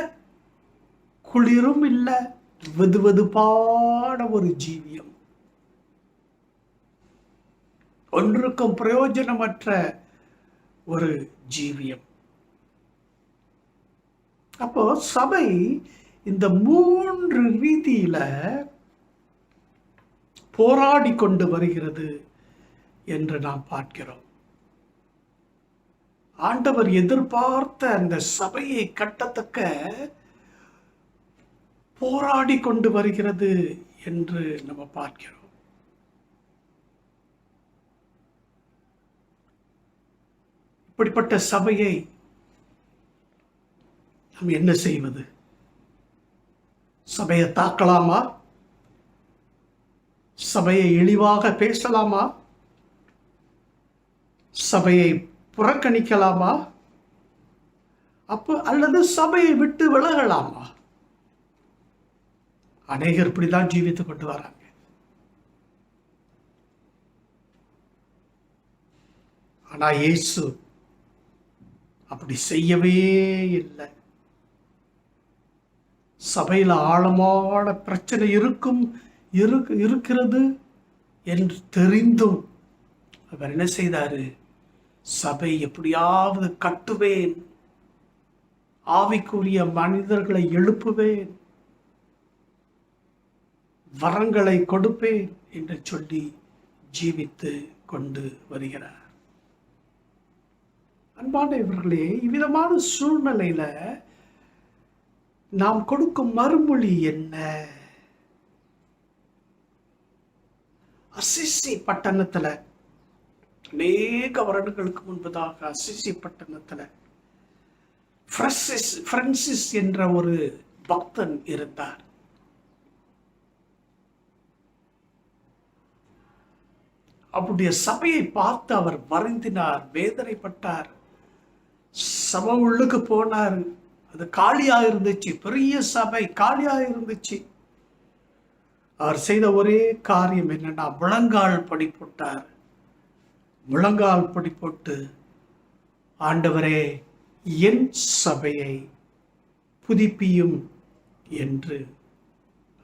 குளிரும் இல்லை, வெதுவெதுப்பான ஒரு ஜீவியம், ஒன்றுக்கும் பிரயோஜனமற்ற ஒரு ஜீவியம். அப்போ சபை இந்த மூன்று ரீதியில போராடி கொண்டு வருகிறது என்று நாம் பார்க்கிறோம். ஆண்டவர் எதிர்பார்த்த அந்த சபையை கட்டத்தக்க போராடி கொண்டு வருகிறது என்று நம்ம பார்க்கிறோம். இப்படிப்பட்ட சபையை நாம் என்ன செய்வது? சபையை தாக்கலாமா? சபையை இழிவாக பேசலாமா? சபையை புறக்கணிக்கலாமா? அல்லது சபையை விட்டு விலகலாமா? அநேகர் இப்படிதான் ஜீவித்துக் கொண்டு வராங்க. ஆனா இயேசு அப்படி செய்யவே இல்லை. சபையில ஆழமான பிரச்சனை இருக்கிறது என்று தெரிந்தும் அவர் என்ன செய்தாரு? சபை எப்படியாவது கட்டுவேன், ஆவிக்குரிய மனிதர்களை எழுப்புவேன், வரங்களை கொடுப்பேன் என்று சொல்லி ஜீவித்து கொண்டு வருகிறார். அன்பானவர்களே, இவ்விதமான சூழ்நிலையில நாம் கொடுக்கும் மறுமொழி என்ன? அசிசி பட்டணத்துல அநேக வருடங்களுக்கு முன்பதாக அசிசி பட்டணத்துல பிரான்சிஸ் என்ற ஒரு பக்தன் இருந்தார். அவருடைய சபையை பார்த்து அவர் வருந்தினார், வேதனைப்பட்டார். சபை உள்ளுக்கு போனார், அது காலியா இருந்துச்சு, பெரிய சபை காலியா இருந்துச்சு. அவர் செய்த ஒரே காரியம் என்னன்னா, முழங்கால் படி போட்டார். முழங்கால் படி போட்டு, ஆண்டவரே என் சபையை புதுப்பியும் என்று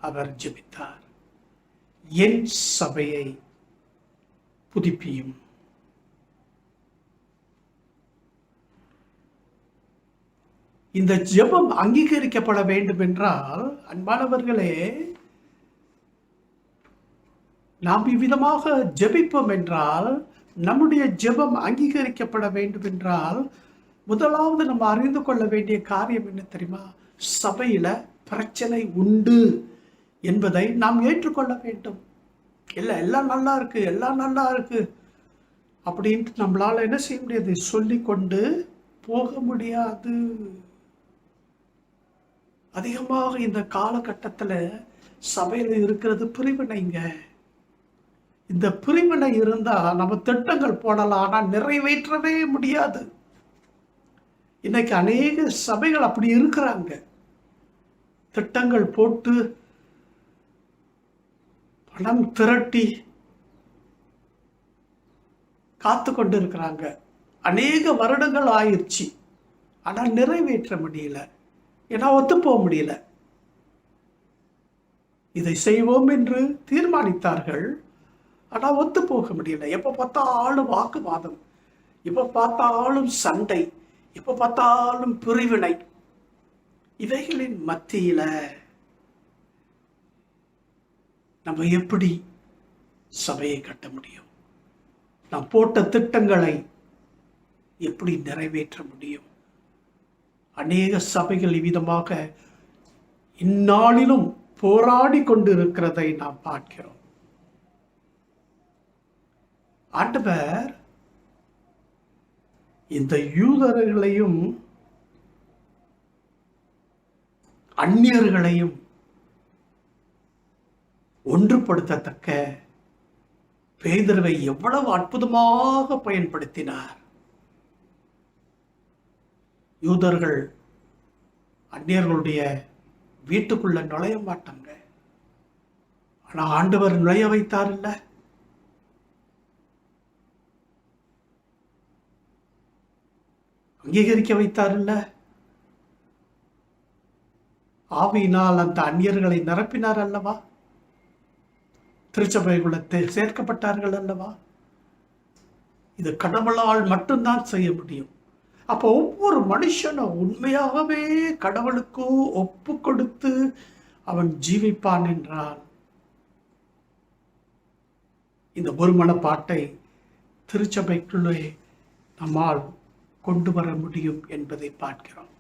அவர் ஜெபித்தார். என் சபையை புதுப்பியும். இந்த ஜெபம் அங்கீகரிக்கப்பட வேண்டும் என்றால், அன்பானவர்களே, நாம் இவ்விதமாக ஜெபிப்போம் என்றால், நம்முடைய ஜெபம் அங்கீகரிக்கப்பட வேண்டும் என்றால், முதலாவது நம்ம அறிந்து கொள்ள வேண்டிய காரியம் என்ன தெரியுமா? சபையில பிரச்சனை உண்டு என்பதை நாம் ஏற்றுக்கொள்ள வேண்டும். இல்லை, எல்லாம் நல்லா இருக்கு, எல்லாம் நல்லா இருக்கு அப்படின்ட்டு நம்மளால என்ன செய்ய முடியாது? சொல்லிக்கொண்டு போக முடியாது. அதிகமாக இந்த காலகட்டத்தில் சபையில் இருக்கிறது பிரிவினைங்க. இந்த பிரிவினை இருந்தா நம்ம திட்டங்கள் போடலாம், ஆனால் நிறைவேற்றவே முடியாது. இன்னைக்கு அநேக சபைகள் அப்படி இருக்கிறாங்க. திட்டங்கள் போட்டு பணம் திரட்டி காத்து கொண்டு இருக்கிறாங்க. அநேக வருடங்கள் ஆயிடுச்சு, ஆனால் நிறைவேற்ற முடியல. ஏன்னா ஒத்து போக முடியல. இதை செய்வோம் என்று தீர்மானித்தார்கள், ஆனால் ஒத்து போக முடியல. எப்போ பார்த்தாலும் வாக்குவாதம், எப்போ பார்த்தாலும் சண்டை, எப்போ பார்த்தாலும் பிரிவினை. இவைகளின் மத்தியில நம்ம எப்படி சபையை கட்ட முடியும்? நாம் போட்ட திட்டங்களை எப்படி நிறைவேற்ற முடியும்? அநேக சபைகள் இவ்விதமாக இந்நாளிலும் போராடி கொண்டு இருக்கிறதை நாம் பார்க்கிறோம். ஆண்டவர் இந்த யூதர்களையும் அந்நியர்களையும் ஒன்றுபடுத்தத்தக்க பேதுருவை எவ்வளவு அற்புதமாக பயன்படுத்தினார். யூதர்கள் அந்நியர்களுடைய வீட்டுக்குள்ள நுழைய மாட்டாங்க, ஆனா ஆண்டவர் நுழைய வைத்தார். இல்ல, அங்கீகரிக்க வைத்தார். இல்ல, ஆவியினால் அந்த அந்நியர்களை நிரப்பினார் அல்லவா? திருச்சபைக்குள்ள சேர்க்கப்பட்டார்கள் அல்லவா? இது கடவுளால் மட்டும்தான் செய்ய முடியும். அப்போ ஒவ்வொரு மனுஷனும் உண்மையாகவே கடவுளுக்கு ஒப்பு கொடுத்து அவன் ஜீவிப்பான் என்றால் இந்த ஒரு மனப்பாட்டை திருச்சபைக்குள்ளே நம்மால் கொண்டு வர முடியும் என்பதை பார்க்கிறோம்.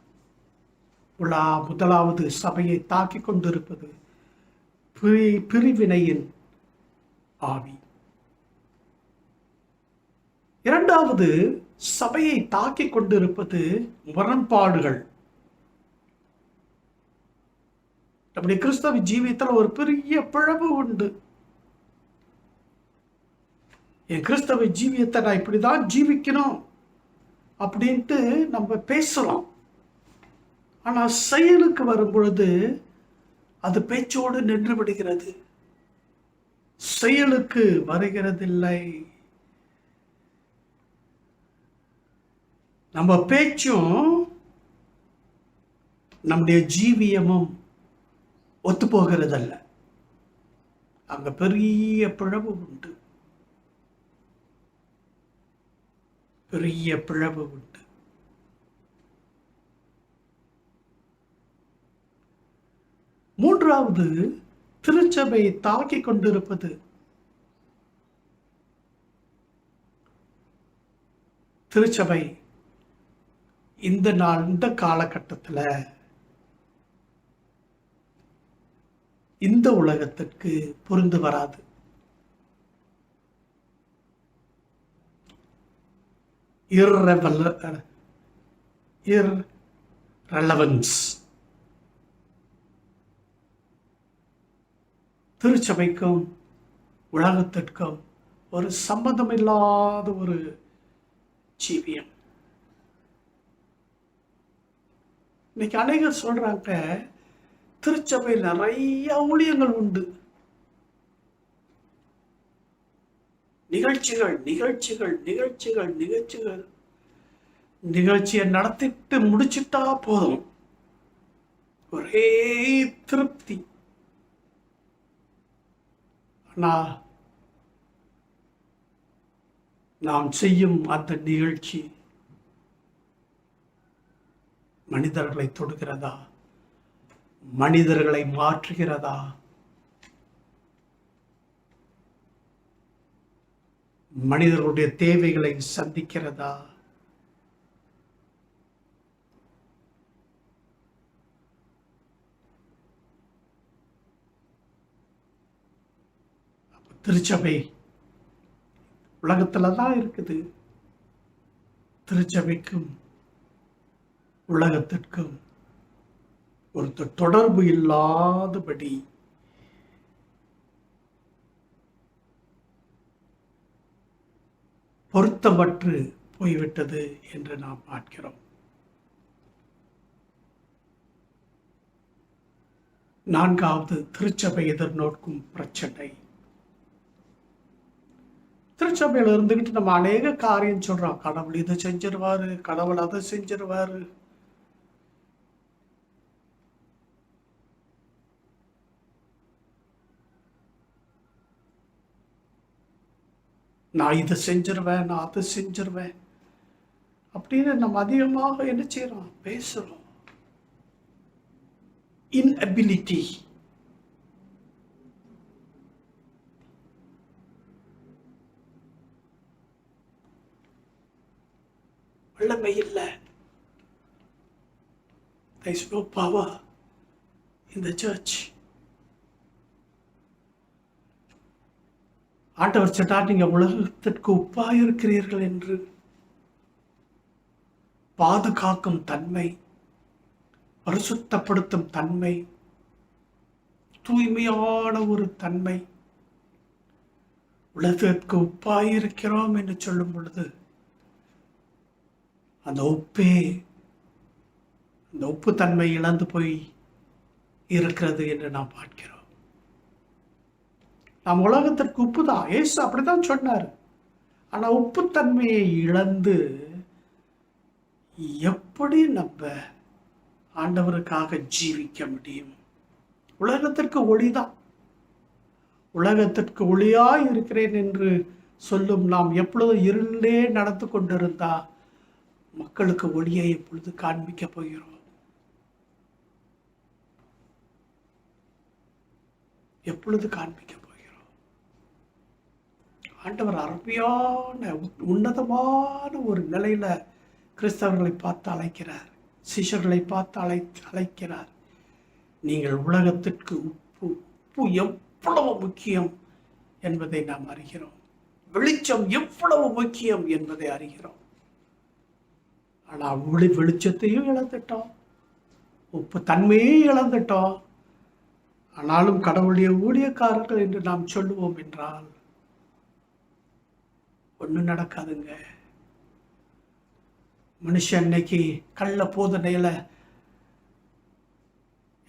முதலாவது சபையை தாக்கி கொண்டிருப்பது பிரிவினையின் ஆவி. இரண்டாவது சபையை தாக்கி கொண்டிருப்பது முரண்பாடுகள். நம்முடைய கிறிஸ்தவ ஜீவியத்தில் ஒரு பெரிய பிளவு உண்டு. என் கிறிஸ்தவ ஜீவியத்தை நான் இப்படிதான் ஜீவிக்கணும் அப்படின்ட்டு நம்ம பேசுறோம். ஆனா செயலுக்கு வரும் பொழுது அது பேச்சோடு நின்று விடுகிறது, செயலுக்கு வருகிறதில்லை. நம்ம பேச்சும் நம்முடைய ஜீவியமும் ஒத்து போகிறதல்ல. அங்க பெரிய பிளவு உண்டு, பெரிய பிளவு உண்டு. மூன்றாவது திருச்சபை தாக்கி கொண்டிருப்பது திருச்சபை இந்த காலகட்டத்தில் இந்த உலகத்திற்கு பொருந்து வராது. irrelevance. திருச்சபைக்கும் உலகத்திற்கும் ஒரு சம்பந்தமில்லாத ஒரு ஜீவியம். இன்னைக்கு அநேகர் சொல்றாங்க, திருச்சபையில் நிறைய ஊழியங்கள் உண்டு. நிகழ்ச்சிகள் நிகழ்ச்சிகள் நிகழ்ச்சிகள் நிகழ்ச்சிகள் நிகழ்ச்சியை நடத்திட்டு முடிச்சிட்டா போதும், ஒரே திருப்தி. ஆனா நாம் செய்யும் அந்த நிகழ்ச்சி மனிதர்களை தொடுகிறதா, மனிதர்களை மாற்றுகிறதா, மனிதர்களுடைய தேவைகளை சந்திக்கிறதா? திருச்சபை உலகத்துல தான் இருக்குது. திருச்சபைக்கும் உலகத்திற்கும் ஒரு தொடர்பு இல்லாதபடி பொருத்தமற்று போய்விட்டது என்று நாம் பார்க்கிறோம். நான்காவது, திருச்சபை எதிர்நோக்கும் பிரச்சனை. திருச்சபையில இருந்துகிட்டு நம்ம அநேக காரியம் சொல்றோம். கடவுள் இதை செஞ்சிருவாரு, கடவுள் அதை செஞ்சிருவாரு. நான் இதை செஞ்சிருவேன், நான் அதை செஞ்சிருவேன் அப்படின்னு நம்ம அதிகமாக என்ன செய்யறோம், பேசுறோம். இன்அபிலிட்டி, வல்லமை இல்லை. There is no power in the church. ஆண்டவர் சொன்னார், நீங்க உலகத்திற்கு உப்பாயிருக்கிறீர்கள் என்று. பாதுகாக்கும் தன்மை, பரிசுத்தப்படுத்தும் தன்மை, தூய்மையான ஒரு தன்மை. உலகத்திற்கு உப்பாயிருக்கிறோம் என்று சொல்லும் பொழுது அந்த உப்பே, அந்த உப்பு தன்மை இழந்து போய் இருக்கிறது என்று நாம் பார்க்கிறோம். நாம் உலகத்திற்கு உப்பு தான், ஏசு அப்படித்தான் சொன்னார். ஆனா உப்பு தன்மையை இழந்து எப்படி நம்ம ஆண்டவருக்காக ஜீவிக்க முடியும்? உலகத்திற்கு ஒளிதான். உலகத்திற்கு ஒளியாய் இருக்கிறேன் என்று சொல்லும் நாம் எப்பொழுதும் இருளே நடந்து கொண்டிருந்தா மக்களுக்கு ஒளியை எப்பொழுது காண்பிக்க போகிறோம்? எப்பொழுது காண்பிக்க போகிறோம்? ஆண்டவர் அருமையான உன்னதமான ஒரு நிலையில கிறிஸ்தவர்களை பார்த்து அழைக்கிறார், சிஷ்யர்களை பார்த்து அழைக்கிறார். நீங்கள் உலகத்திற்கு உப்பு. உப்பு எவ்வளவு முக்கியம் என்பதை நாம் அறிகிறோம். வெளிச்சம் எவ்வளவு முக்கியம் என்பதை அறிகிறோம். ஆனா வெளிச்சத்தையும் இழந்துட்டோம், உப்பு தன்மையே இழந்துட்டோம். ஆனாலும் கடவுளுடைய ஊழியக்காரர்கள் என்று நாம் சொல்லுவோம் என்றால் ஒன்றும் நடக்காதுங்க. மனுஷன் இன்னைக்கு கள்ள போதனையில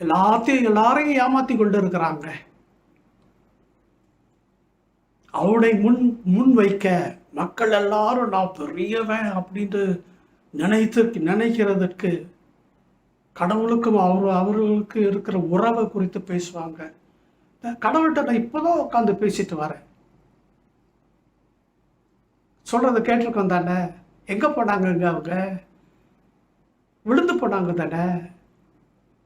எல்லாரையும் ஏமாத்தி கொண்டு இருக்கிறாங்க. அவனை முன் வைக்க மக்கள் எல்லாரும் நான் பெரியவன் அப்படின்னு நினைக்கிறதுக்கு கடவுளுக்கும் அவர்களுக்கு இருக்கிற உறவை குறித்து பேசுவாங்க. கடவுள்கிட்ட நான் இப்போதான் உட்காந்து பேசிட்டு வரேன், சொல்றதை கேட்டிருக்கோம் தானே. எங்க போனாங்க? அவங்க விழுந்து போனாங்க தானே,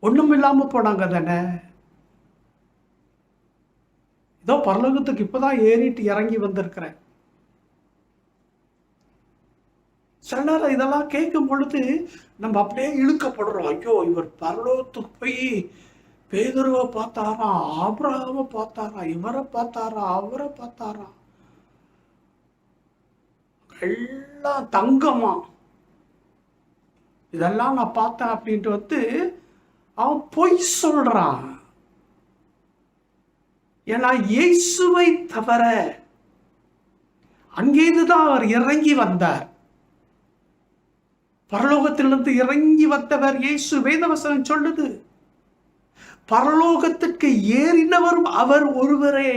ஒண்ணும் இல்லாம போனாங்க தானே. இதோ பரலோகத்துக்கு இப்பதான் ஏறிட்டு இறங்கி வந்திருக்கிறேன். சில நேரம் இதெல்லாம் கேட்கும் பொழுது நம்ம அப்படியே இழுக்கப்படுறோம். ஐயோ, இவர் பரலோகத்துக்கு போய் பேதுருவை பார்த்தாராம், ஆபிரகாமை பார்த்தாரா, இவரை பார்த்தாரா, அவரை பார்த்தாரா, எல்லாம் தங்கமா, இதெல்லாம் நான் பார்த்தேன் அப்படின்ட்டு அவன் பொய் சொல்றான். ஏன்னா இயேசுவை தவிர அங்கேருந்துதான் அவர் இறங்கி வந்தார். பரலோகத்திலிருந்து இறங்கி வந்தவர் இயேசு. வேதவசனம் சொல்லுது, பரலோகத்திற்கு ஏறினவரும் அவர் ஒருவரே.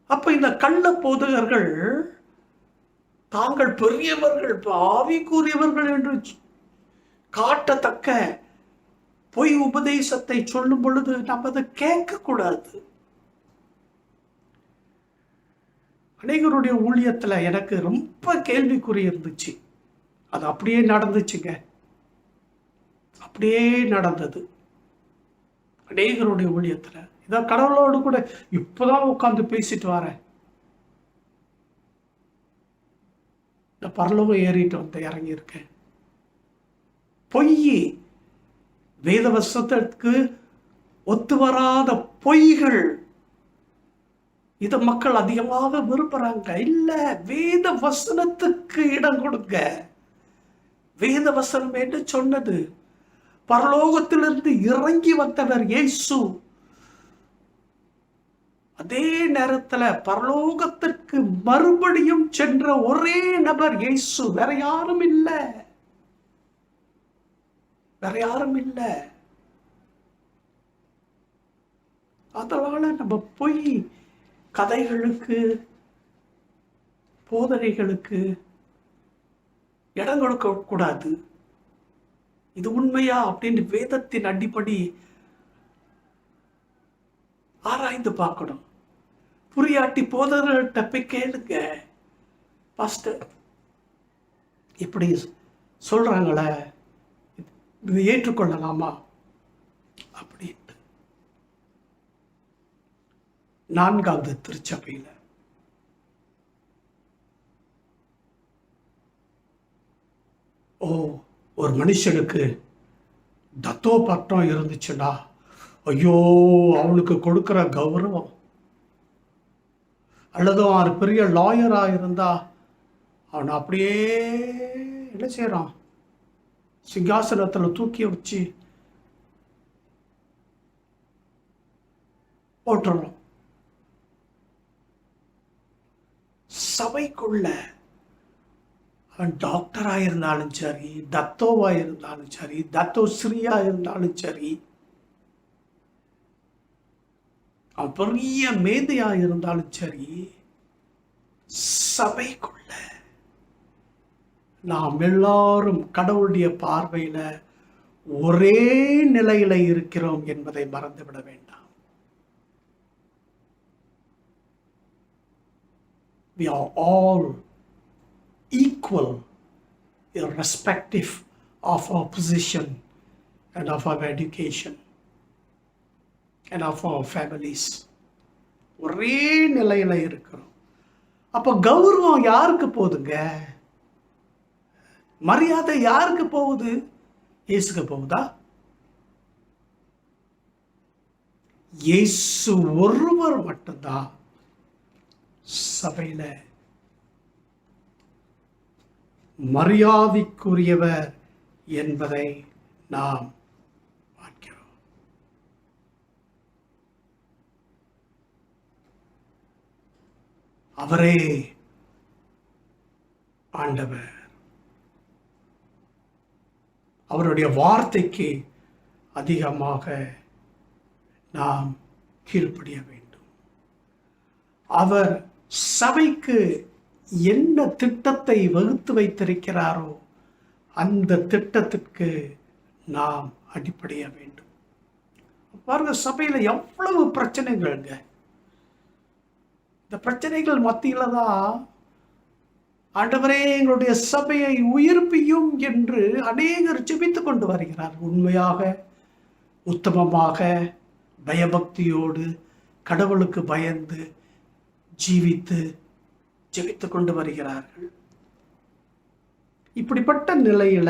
அப்ப இந்த கள்ள போதகர்கள் தாங்கள் பெரியவர்கள் ஆவிக்குரியவர்கள் என்று காட்டத்தக்க பொய் உபதேசத்தை சொல்லும் பொழுது நம்ம அதை கேட்க கூடாது. அநேகருடைய ஊழியத்துல எனக்கு ரொம்ப கேள்விக்குறி இருந்துச்சு. அது அப்படியே நடந்துச்சுங்க, அப்படியே நடந்தது அநேகருடைய ஊழியத்துல. இதான் கடவுளோடு கூட இப்பதான் உட்கார்ந்து பேசிட்டு வரேன். இந்த பரலோகம் ஏறிட்டு வந்து இறங்கி இருக்கேன். பொய், வேத வசனத்திற்கு ஒத்து வராத பொய்கள், இத மக்கள் அதிகமாக விரும்புறாங்க. இல்ல, வேத வசனத்துக்கு இடம் கொடுங்க. வேத வசனம் என்று சொன்னது பரலோகத்திலிருந்து இறங்கி வந்தவர் இயேசு. அதே நேரத்துல பரலோகத்திற்கு மறுபடியும் சென்ற ஒரே நபர் இயேசு, வேற யாரும் இல்ல, வேற யாரும் இல்ல. அதனால நம்ம போய் கதைகளுக்கு போதனைகளுக்கு இடம் கொடுக்க கூடாது. இது உண்மையா அப்படின்னு வேதத்தின் அடிப்படை ஆராய்ந்து பார்க்கணும். புரியாட்டி போதகர்கள்ட்ட போய் கேளுங்க, பாஸ்டர் இப்படி சொல்றாங்களே, இதை ஏற்றுக்கொள்ளலாமா அப்படின்ட்டு. 4வது திருச்சபையில ஒரு மனுஷனுக்கு தத்தோ பட்டம் இருந்துச்சுன்னா, ஐயோ அவனுக்கு கொடுக்கிற கௌரவம், அல்லது அவன் பெரிய லாயரா இருந்தா அவனை அப்படியே என்ன செய்யறான், சிங்காசனத்துல தூக்கி வச்சு போட்டுறோம். சபைக்குள்ள அவன் டாக்டரா இருந்தாலும் சரி, தத்தோவா இருந்தாலும் சரி, தத்தோ ஸ்ரீயா இருந்தாலும் சரி, அவன் பெரிய மேதையா இருந்தாலும் சரி, சபைக்குள்ள நாம் எல்லாரும் கடவுளுடைய பார்வையில ஒரே நிலையில இருக்கிறோம் என்பதை மறந்துவிட வேண்டாம். We are all equal, irrespective of our position and of our education and of our families. ஒரே நிலையில இருக்கிறோம். அப்ப கௌரவம் யாருக்கு போகுதுங்க? மரியாதை யாருக்கு போகுது? இயேசுக்கு போகுதா? இயேசு ஒருவர் மட்டும்தான் சபையில மரியாதைக்குரியவர் என்பதை நாம் பார்க்கிறோம். அவரே ஆண்டவர். அவருடைய வார்த்தைக்கு அதிகமாக நாம் கீழ்ப்படிய வேண்டும். அவர் சபைக்கு என்ன திட்டத்தை வகுத்து வைத்திருக்கிறாரோ அந்த திட்டத்திற்கு நாம் அடிப்படைய வேண்டும். பாருங்க, சபையில எவ்வளவு பிரச்சனைகள்ங்க. இந்த பிரச்சனைகள் மத்தியில தான் ஆண்டவரே எங்களுடைய சபையை உயிர்ப்பியும் என்று அநேகர் ஜெபித்துக் கொண்டு வருகிறார். உண்மையாக, உத்தமமாக, பயபக்தியோடு, கடவுளுக்கு பயந்து ஜீவித்து ஜெபித்துக் கொண்டு வருகிறார்கள். இப்படிப்பட்ட நிலையில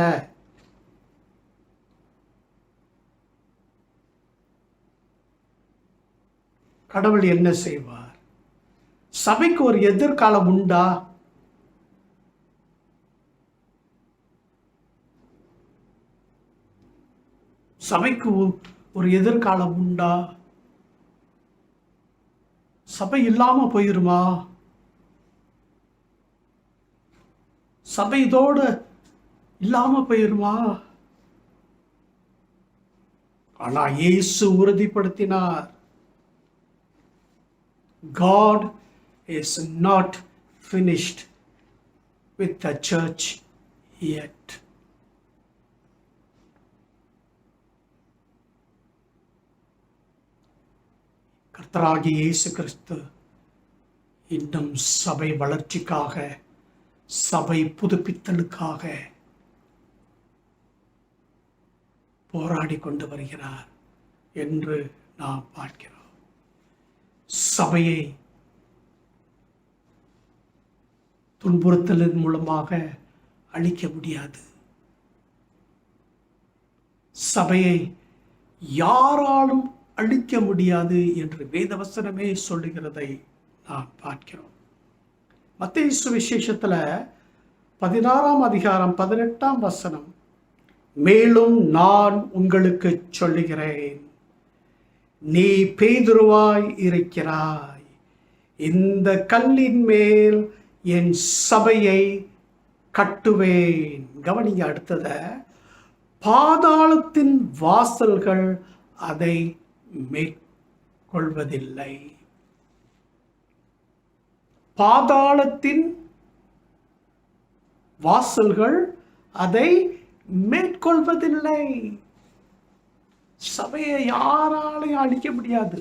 கடவுள் என்ன செய்வார்? சபைக்கு ஒரு எதிர்காலம் உண்டா? சபைக்கு ஒரு எதிர்காலம் உண்டா? சபை இல்லாம போயிருமா? சபை இதோடு இல்லாம போயிருமா? ஆனா இயேசு உறுதிப்படுத்தினார், God is not finished with the church yet. கர்த்தராகிய இயேசு கிறிஸ்து இன்னும் சபை வளர்ச்சிக்காக, சபை புதுப்பித்தலுக்காக போராடி கொண்டு வருகிறார் என்று நாம் பார்க்கிறோம். சபையை துன்புறுத்தலின் மூலமாக அழிக்க முடியாது. சபையை யாராலும் அழிக்க முடியாது என்று வேதவசனமே சொல்லுகிறதை நாம் பார்க்கிறோம். மத்தேயு சுவிசேஷத்தில் 16ஆம் அதிகாரம் 18ஆம் வசனம், மேலும் நான் உங்களுக்கு சொல்லுகிறேன், நீ பேதுருவாய் இருக்கிறாய், இந்த கல்லின் மேல் என் சபையை கட்டுவேன். கவனிங்க அடுத்தத, பாதாளத்தின் வாசல்கள் அதை மேற்கொள்வதில்லை. பாதாளத்தின் வாசல்கள் அதை மேற்கொள்வதில்லை. சபையை யாராலையும் அழிக்க முடியாது.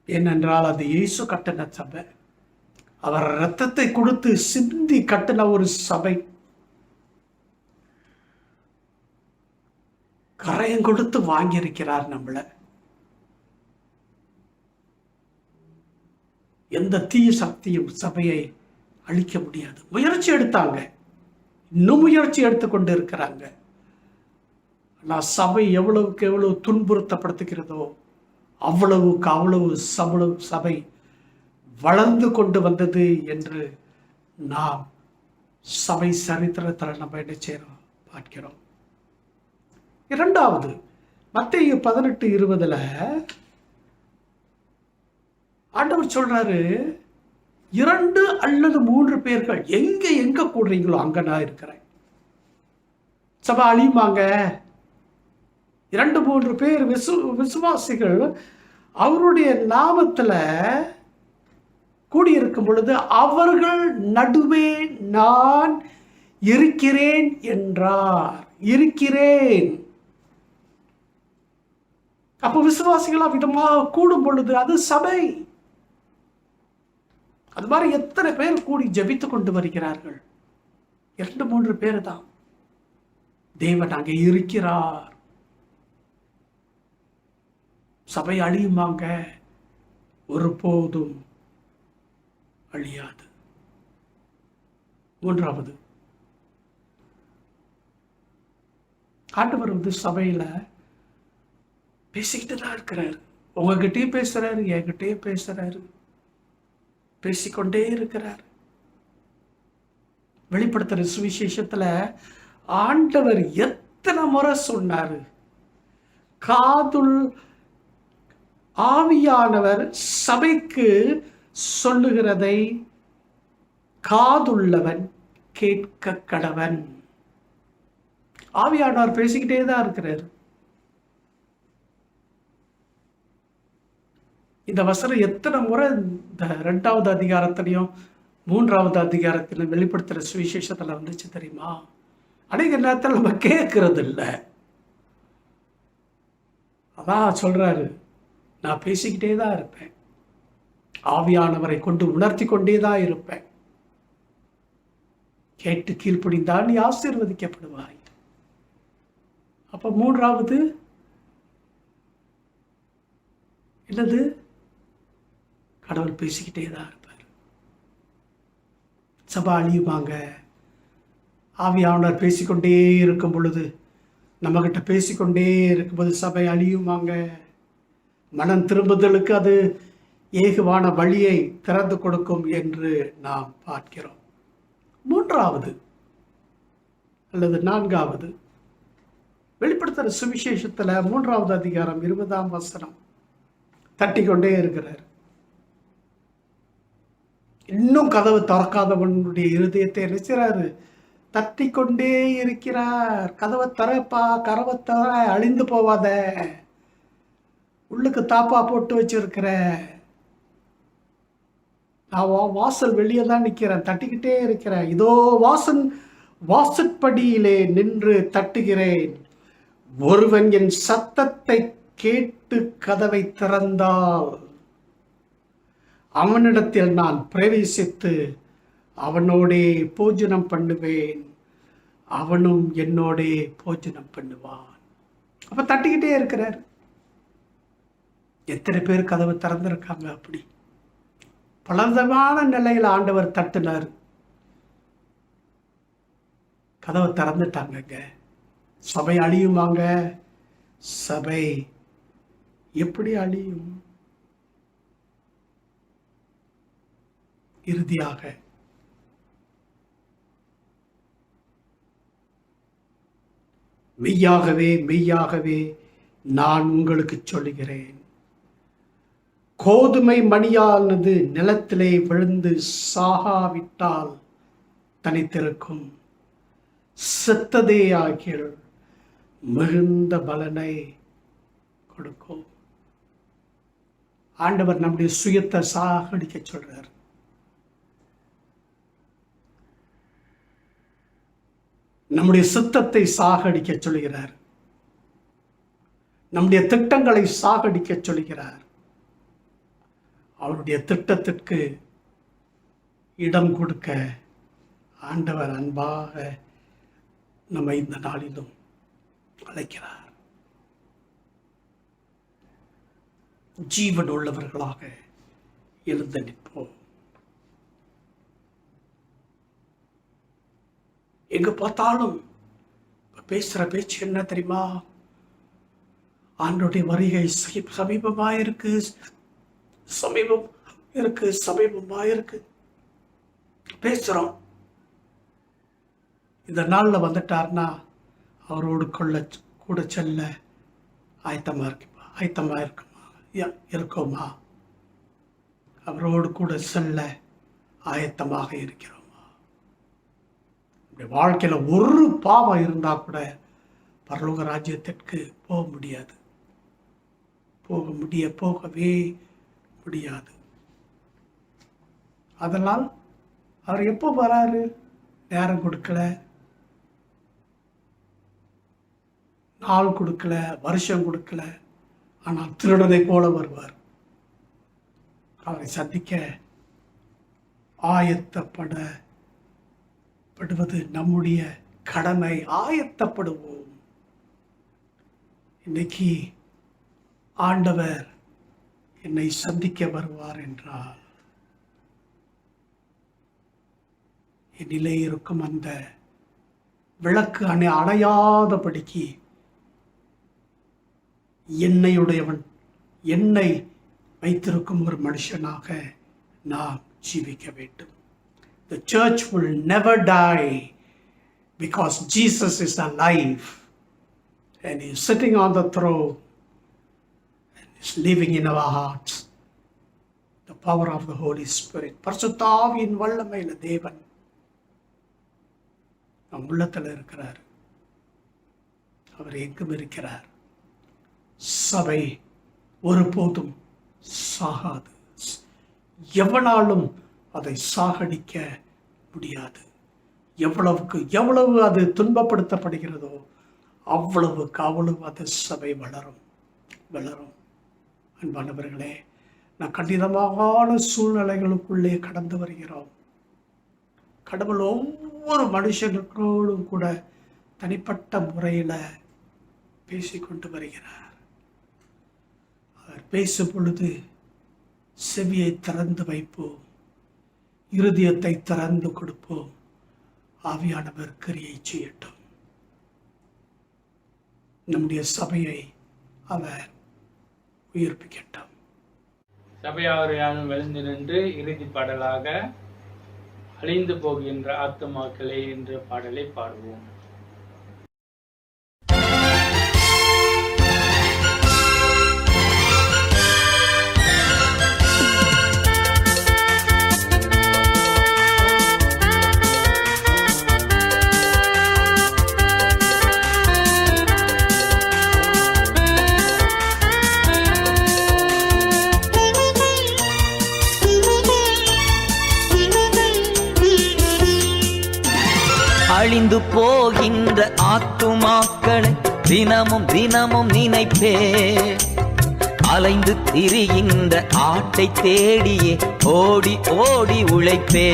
ஏனென்றால் அது இயேசு கட்டின சபை. அவர் இரத்தத்தை கொடுத்து சிந்தி கட்டின ஒரு சபை. கரையம் கொடுத்து வாங்கியிருக்கிறார் நம்மளை. எந்த தீய சக்தியும் சபையை அழிக்க முடியாது. முயற்சி எடுத்தாங்க, இன்னும் முயற்சி எடுத்துக்கொண்டு இருக்கிறாங்க. ஆனால் சபை எவ்வளவுக்கு எவ்வளவு துன்புறுத்தப்படுத்துகிறதோ அவ்வளவுக்கு அவ்வளவு சபை வளர்ந்து கொண்டு வந்தது என்று நாம் சபை சரித்திரத்தில் நம்ம என்ன செய்யறோம் பார்க்கிறோம். இரண்டாவது, மத்தேயு 18:20 ஆண்டவர் சொல்றாரு, 2 அல்லது 3 பேர்கள் எங்க கூடுறீங்களோ அங்க நான் இருக்கிறேன். சபை அழியுமாங்க? 2-3 பேர் விசுவாசிகள் அவருடைய நாமத்துல கூடியிருக்கும் பொழுது அவர்கள் நடுவே நான் இருக்கிறேன் என்றார். இருக்கிறேன். அப்போ விசுவாசிகளா விதமாக கூடும் பொழுது அது சபை. அது மாதிரி எத்தனை பேர் கூடி ஜெபித்துக் கொண்டு வருகிறார்கள்? 2-3 பேர் தான். தேவன் அங்கே இருக்கிறார். சபை அழியுமாங்க? ஒருபோதும் அழியாது. மூன்றாவது, ஆண்டவர் சபையில பேசிக்கிட்டு தான் இருக்கிறாரு. உங்ககிட்டயும் பேசுறாரு, என்கிட்டயும் பேசுறாரு, பேசிக்கொண்டே இருக்கிறார். வெளிப்படுத்துற சுவிசேஷத்துல ஆண்டவர் எத்தனை முறை சொன்னாரு, காதுள் ஆவியானவர் சபைக்கு சொல்லுகிறதை காதுள்ளவன் கேட்க கடவன். ஆவியானவர் பேசிக்கிட்டே தான் இருக்கிறார். இந்த வசனம் எத்தனை முறை இந்த 2வது அதிகாரத்திலையும் 3வது அதிகாரத்திலும் வெளிப்படுத்துற சுவிசேஷத்துல வந்துச்சு தெரியுமா? அநேக நேரத்தில் நம்ம கேட்கறது இல்லை. அதான் சொல்றாரு, நான் பேசிக்கிட்டே தான் இருப்பேன், ஆவியானவரை கொண்டு உணர்த்தி கொண்டே தான் இருப்பேன், கேட்டு கீழ்ப்படிந்தால் நீ ஆசீர்வதிக்கப்படுவாய். அப்ப 3வது என்னது? கடவுள் பேசிக்கிட்டே தான் இருப்பார். சபை அழியுமாங்க? ஆவியானவர் பேசிக்கொண்டே இருக்கும் பொழுது, நம்மகிட்ட பேசிக்கொண்டே இருக்கும்போது சபை அழியுமாங்க? மனம் திரும்புதலுக்கு அது ஏகுவான வழியை திறந்து கொடுக்கும் என்று நாம் பார்க்கிறோம். 3வது அல்லது 4வது, வெளிப்படுத்துற சுவிசேஷத்துல 3வது அதிகாரம் 20ஆம் வசனம், தட்டிக்கொண்டே இருக்கிறார். இன்னும் கதவு திறக்காதவனுடைய இருதயத்தை என்ன செய்றாரு? தட்டிக்கொண்டே இருக்கிறார். கதவை திறப்பா, கதவை திற, அழிந்து போவாத. உள்ளுக்கு தாப்பா போட்டு வச்சிருக்கிற, நான் வாசல் வெளியே தான் நிற்கிறேன், தட்டிக்கிட்டே இருக்கிறேன். இதோ வாசற்படியிலே நின்று தட்டுகிறேன். ஒருவன் என் சத்தத்தை கேட்டு கதவை திறந்தால் அவனிடத்தில் நான் பிரவேசித்து அவனோடே போஜனம் பண்ணுவேன், அவனும் என்னோடே போஜனம் பண்ணுவான். அப்ப தட்டிக்கிட்டே இருக்கிறார். எத்தனை பேர் கதவை திறந்திருக்காங்க? அப்படி பலவிதமான நிலையில் ஆண்டவர் தட்டினார். கதவை திறந்துட்டாங்க. சபை அழியுமாங்க? சபை எப்படி அழியும்? இறுதியாக மெய்யாகவே மெய்யாகவே நான் உங்களுக்கு சொல்லுகிறேன், கோதுமை மணியானது நிலத்திலே விழுந்து சாகாவிட்டால் தனித்திருக்கும், செத்ததே ஆகிய மிகுந்த பலனை கொடுக்கும். ஆண்டவர் நம்முடைய சுயத்தை சாகடிக்க சொல்றார். நம்முடைய சித்தத்தை சாகடிக்க சொல்கிறார். நம்முடைய திட்டங்களை சாகடிக்க சொல்கிறார். அவருடைய திட்டத்திற்கு இடம் கொடுக்க ஆண்டவர் அன்பாக நம்ம இந்த நாளிலும் அழைக்கிறார். ஜீவன் உள்ளவர்களாக எழுந்து நிற்போம். எங்க பார்த்தாலும் பேசுற பேச்சு என்ன தெரியுமா? ஆண்டவருடைய வருகை சமீபமா இருக்கு, சமீபமா இருக்கு பேசுறோம். இந்த நாள்ல வந்துட்டார்னா அவரோடு கூட செல்ல ஆயத்தமா இருக்கோமா? அவரோடு கூட செல்ல ஆயத்தமாக இருக்கிறோமா? வாழ்க்கையில ஒரு பாவம் இருந்தா கூட பரலோக ராஜ்யத்திற்கு போகவே முடியாது. அதனால் அவர் எப்போ வராரு? நேரம் கொடுக்கல, நாள் கொடுக்கல, வருஷம் கொடுக்கல. ஆனால் திருடனை போல வருவார். அவரை சந்திக்க ஆயத்தப்படுவது நம்முடைய கடமை. ஆயத்தப்படுவோம். இன்னைக்கு ஆண்டவர் என்னை சந்திக்க வருவார் என்றால் என்னிலே இருக்கும் அந்த விளக்கு அணையாதபடிக்கு என்னை வைத்திருக்கும் ஒரு மனுஷனாக நாம் ஜீவிக்க வேண்டும். The church will never die because Jesus is alive and he is sitting on the throne and is living in our hearts. The power of the Holy Spirit. பரிசுத்த ஆவியின் வல்லமையில தேவன் நம் உள்ளத்தில் இருக்கிறார். அவர் எங்கும் இருக்கிறார். சபை ஒருபோதும் சாகாது. எவனாலும் அதை சாகடிக்க முடியாது. எவ்வளவு அது துன்பப்படுத்தப்படுகிறதோ அவ்வளவு அது சபை வளரும். அன்பானவர்களே, நான் கடினமான சூழ்நிலைகளுக்குள்ளே கடந்து வருகிறோம். கடவுள் ஒவ்வொரு மனுஷனுக்கோடும் கூட தனிப்பட்ட முறையில் பேசிக்கொண்டு வருகிறார். அவர் பேசும் பொழுது செவியை திறந்து வைப்போம், இருதயத்தை திறந்து கொடுப்போம். ஆவியானவர் கிரியை செய்யட்டும். நம்முடைய சபையை அவர் உயிர்ப்பிக்கட்டும். சபையார் யாரும் எழுந்து நின்று இறுதி பாடலாக அழிந்து போகின்ற ஆத்துமாக்களே என்ற பாடலை பாடுவோம். அழிந்து போகின்ற ஆத்துமாக்களை தினமும் தினமும் நினைப்பே. அலைந்து திரிகின்ற ஆட்டை தேடியே ஓடி ஓடி உழைப்பே.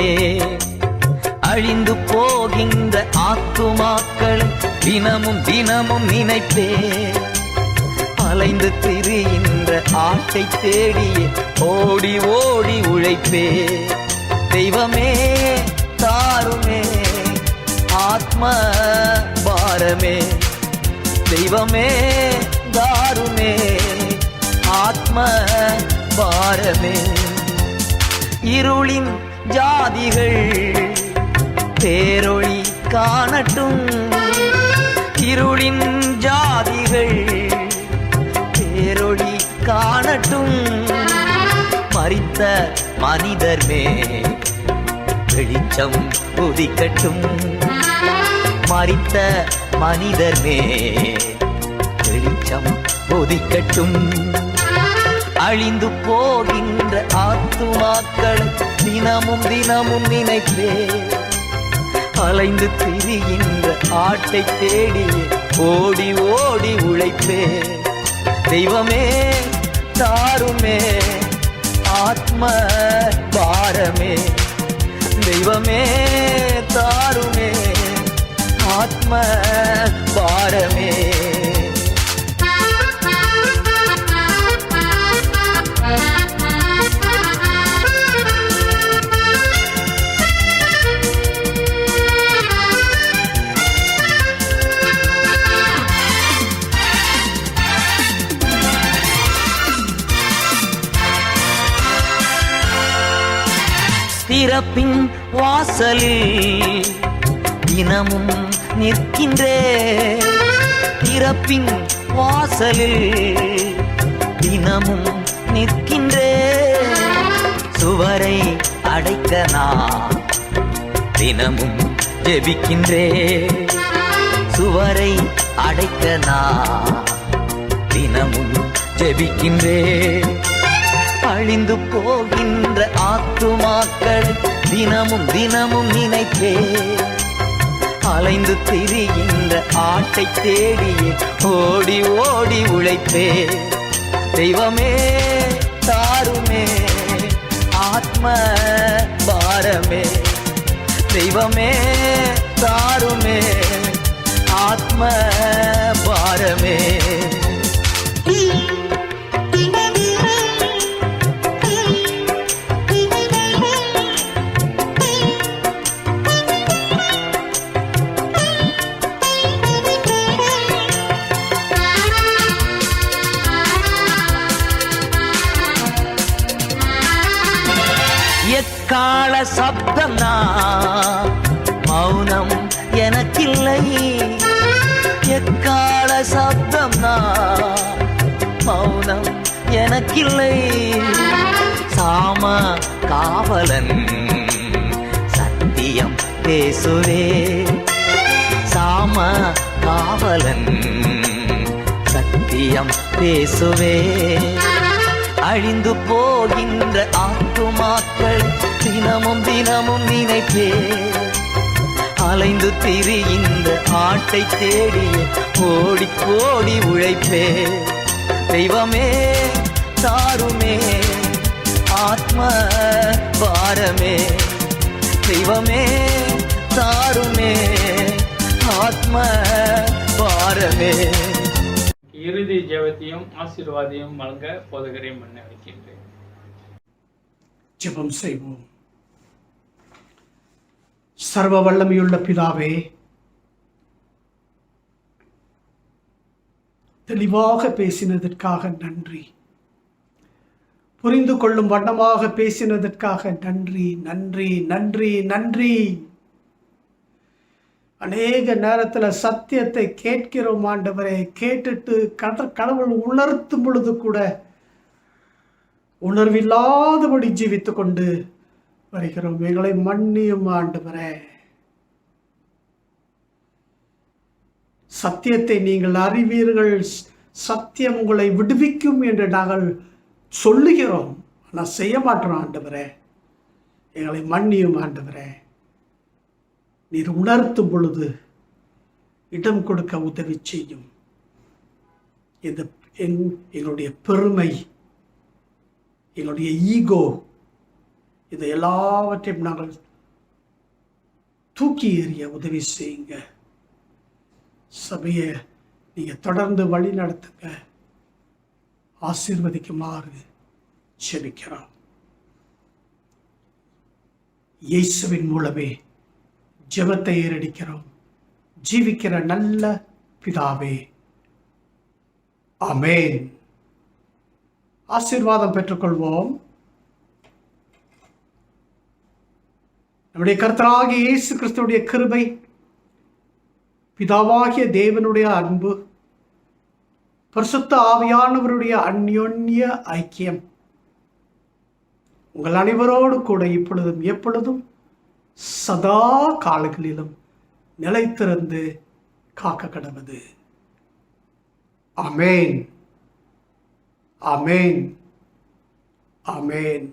அழிந்து போகின்ற ஆத்துமாக்களை தினமும் தினமும் நினைப்பே. அலைந்து திரிகின்ற ஆட்டை தேடியே ஓடி ஓடி உழைப்பே. தெய்வமே தாருமே ஆத்ம பாரமே. தெய்வமே தாருமே ஆத்ம பாரமே. இருளின் ஜாதிகள் பேரொளி காணட்டும். இருளின் ஜாதிகள் பேரொளி காணட்டும். மரித்த மனிதர் மேல் வெளிச்சம் உதிக்கட்டும். மரித்த மனிதர் மேல் வெளிச்சம் உதிக்கட்டும். அழிந்து போகின்ற ஆத்துமாக்களை தினமும் தினமும் நினைப்பே. அலைந்து திரிகின்ற ஆட்டை தேடி ஓடி ஓடி உழைப்பே. தெய்வமே தாருமே ஆத்ம பாரமே. தெய்வமே தாருமே ஆத்ம பாரமே. திறப்பின் வாசலில் தினமும் நிற்கின்றே. திறப்பின் வாசலில் தினமும் நிற்கின்றே. சுவரை அடைக்க நான் தினமும் ஜெபிக்கின்றே. சுவரை அடைக்க நான் தினமும் ஜெபிக்கின்றே. அழிந்து போகின்ற ஆத்துமாக்கள் தினமும் தினமும் நினைப்பே. அலைந்து திரிகின்ற ஆட்டை தேடியே ஓடி ஓடி உழைப்பே. தெய்வமே தாருமே ஆத்ம பாரமே. தெய்வமே தாருமே ஆத்ம பாரமே. எக்கால சப்தம் நான் மௌனம் எனக்கில்லை. எக்கால சப்தம் நான் மௌனம் எனக்கில்லை. சாம காவலன் சத்தியம் பேசுவே. சாம காவலன் சத்தியம் பேசுவே. அழிந்து போகின்ற ஆத்துமாக்கள் தினமும் தினமும் நினைப்பே. அலைந்து திரிகின்ற ஆட்டை தேடி ஓடி ஓடி உழைப்பே. தெய்வமே தாருமே ஆத்ம பாரமே. தெய்வமே தாருமே ஆத்ம பாரமே. இறுதி ஜெபத்தையும் ஆசீர்வாதையும் வழங்க போதகரை முன்னெடுக்கின்றேன். ஜெபம் செய்வோம். சர்வ வல்லமையுள்ள பிதாவே, தெளிவாக பேசினதற்காக நன்றி. புரிந்து கொள்ளும் வண்ணமாக பேசினதற்காக நன்றி நன்றி நன்றி நன்றி. அநேக நேரத்தில் சத்தியத்தை கேட்கிறோம் ஆண்டவரே. கேட்டுட்டு கடவுள் உணர்த்தும் பொழுது கூட உணர்வில்லாதபடி ஜீவித்து கொண்டு வருகிறோம். எங்களை மன்னியும் ஆண்டவரே. சத்தியத்தை நீங்கள் அறிவீர்கள், சத்தியம் உங்களை விடுவிக்கும் என்று நாங்கள் சொல்லுகிறோம், ஆனால் செய்ய மாட்டோம் ஆண்டவரே. எங்களை மன்னியும் ஆண்டவரே. நீர் உணர்த்தும் பொழுது இடம் கொடுக்க உதவி செய்யும். எங்களுடைய பெருமை, எங்களுடைய ஈகோ, இது எல்லாவற்றையும் நாங்கள் தூக்கி எறிய உதவி செய்யுங்க. சபையை நீங்கள் தொடர்ந்து வழி நடத்துங்க, ஆசீர்வதிக்குமாறு செபிக்கிறோம். இயேசுவின் மூலமே ஜெபத்தை ஏறடிக்கிறோம். ஜீவிக்கிற நல்ல பிதாவே, ஆமென். ஆசீர்வாதம் பெற்றுக்கொள்வோம். நம்முடைய கர்த்தராகிய இயேசு கிறிஸ்துவுடைய கிருபை, பிதாவாகிய தேவனுடைய அன்பு, பரிசுத்த ஆவியானவருடைய அந்யோன்ய ஐக்கியம் உங்கள் அனைவரோடு கூட இப்பொழுதும் எப்பொழுதும் சதா காலங்களிலும் நிலைத்திருந்து காக்க கடவுது. ஆமென், ஆமென், ஆமென்.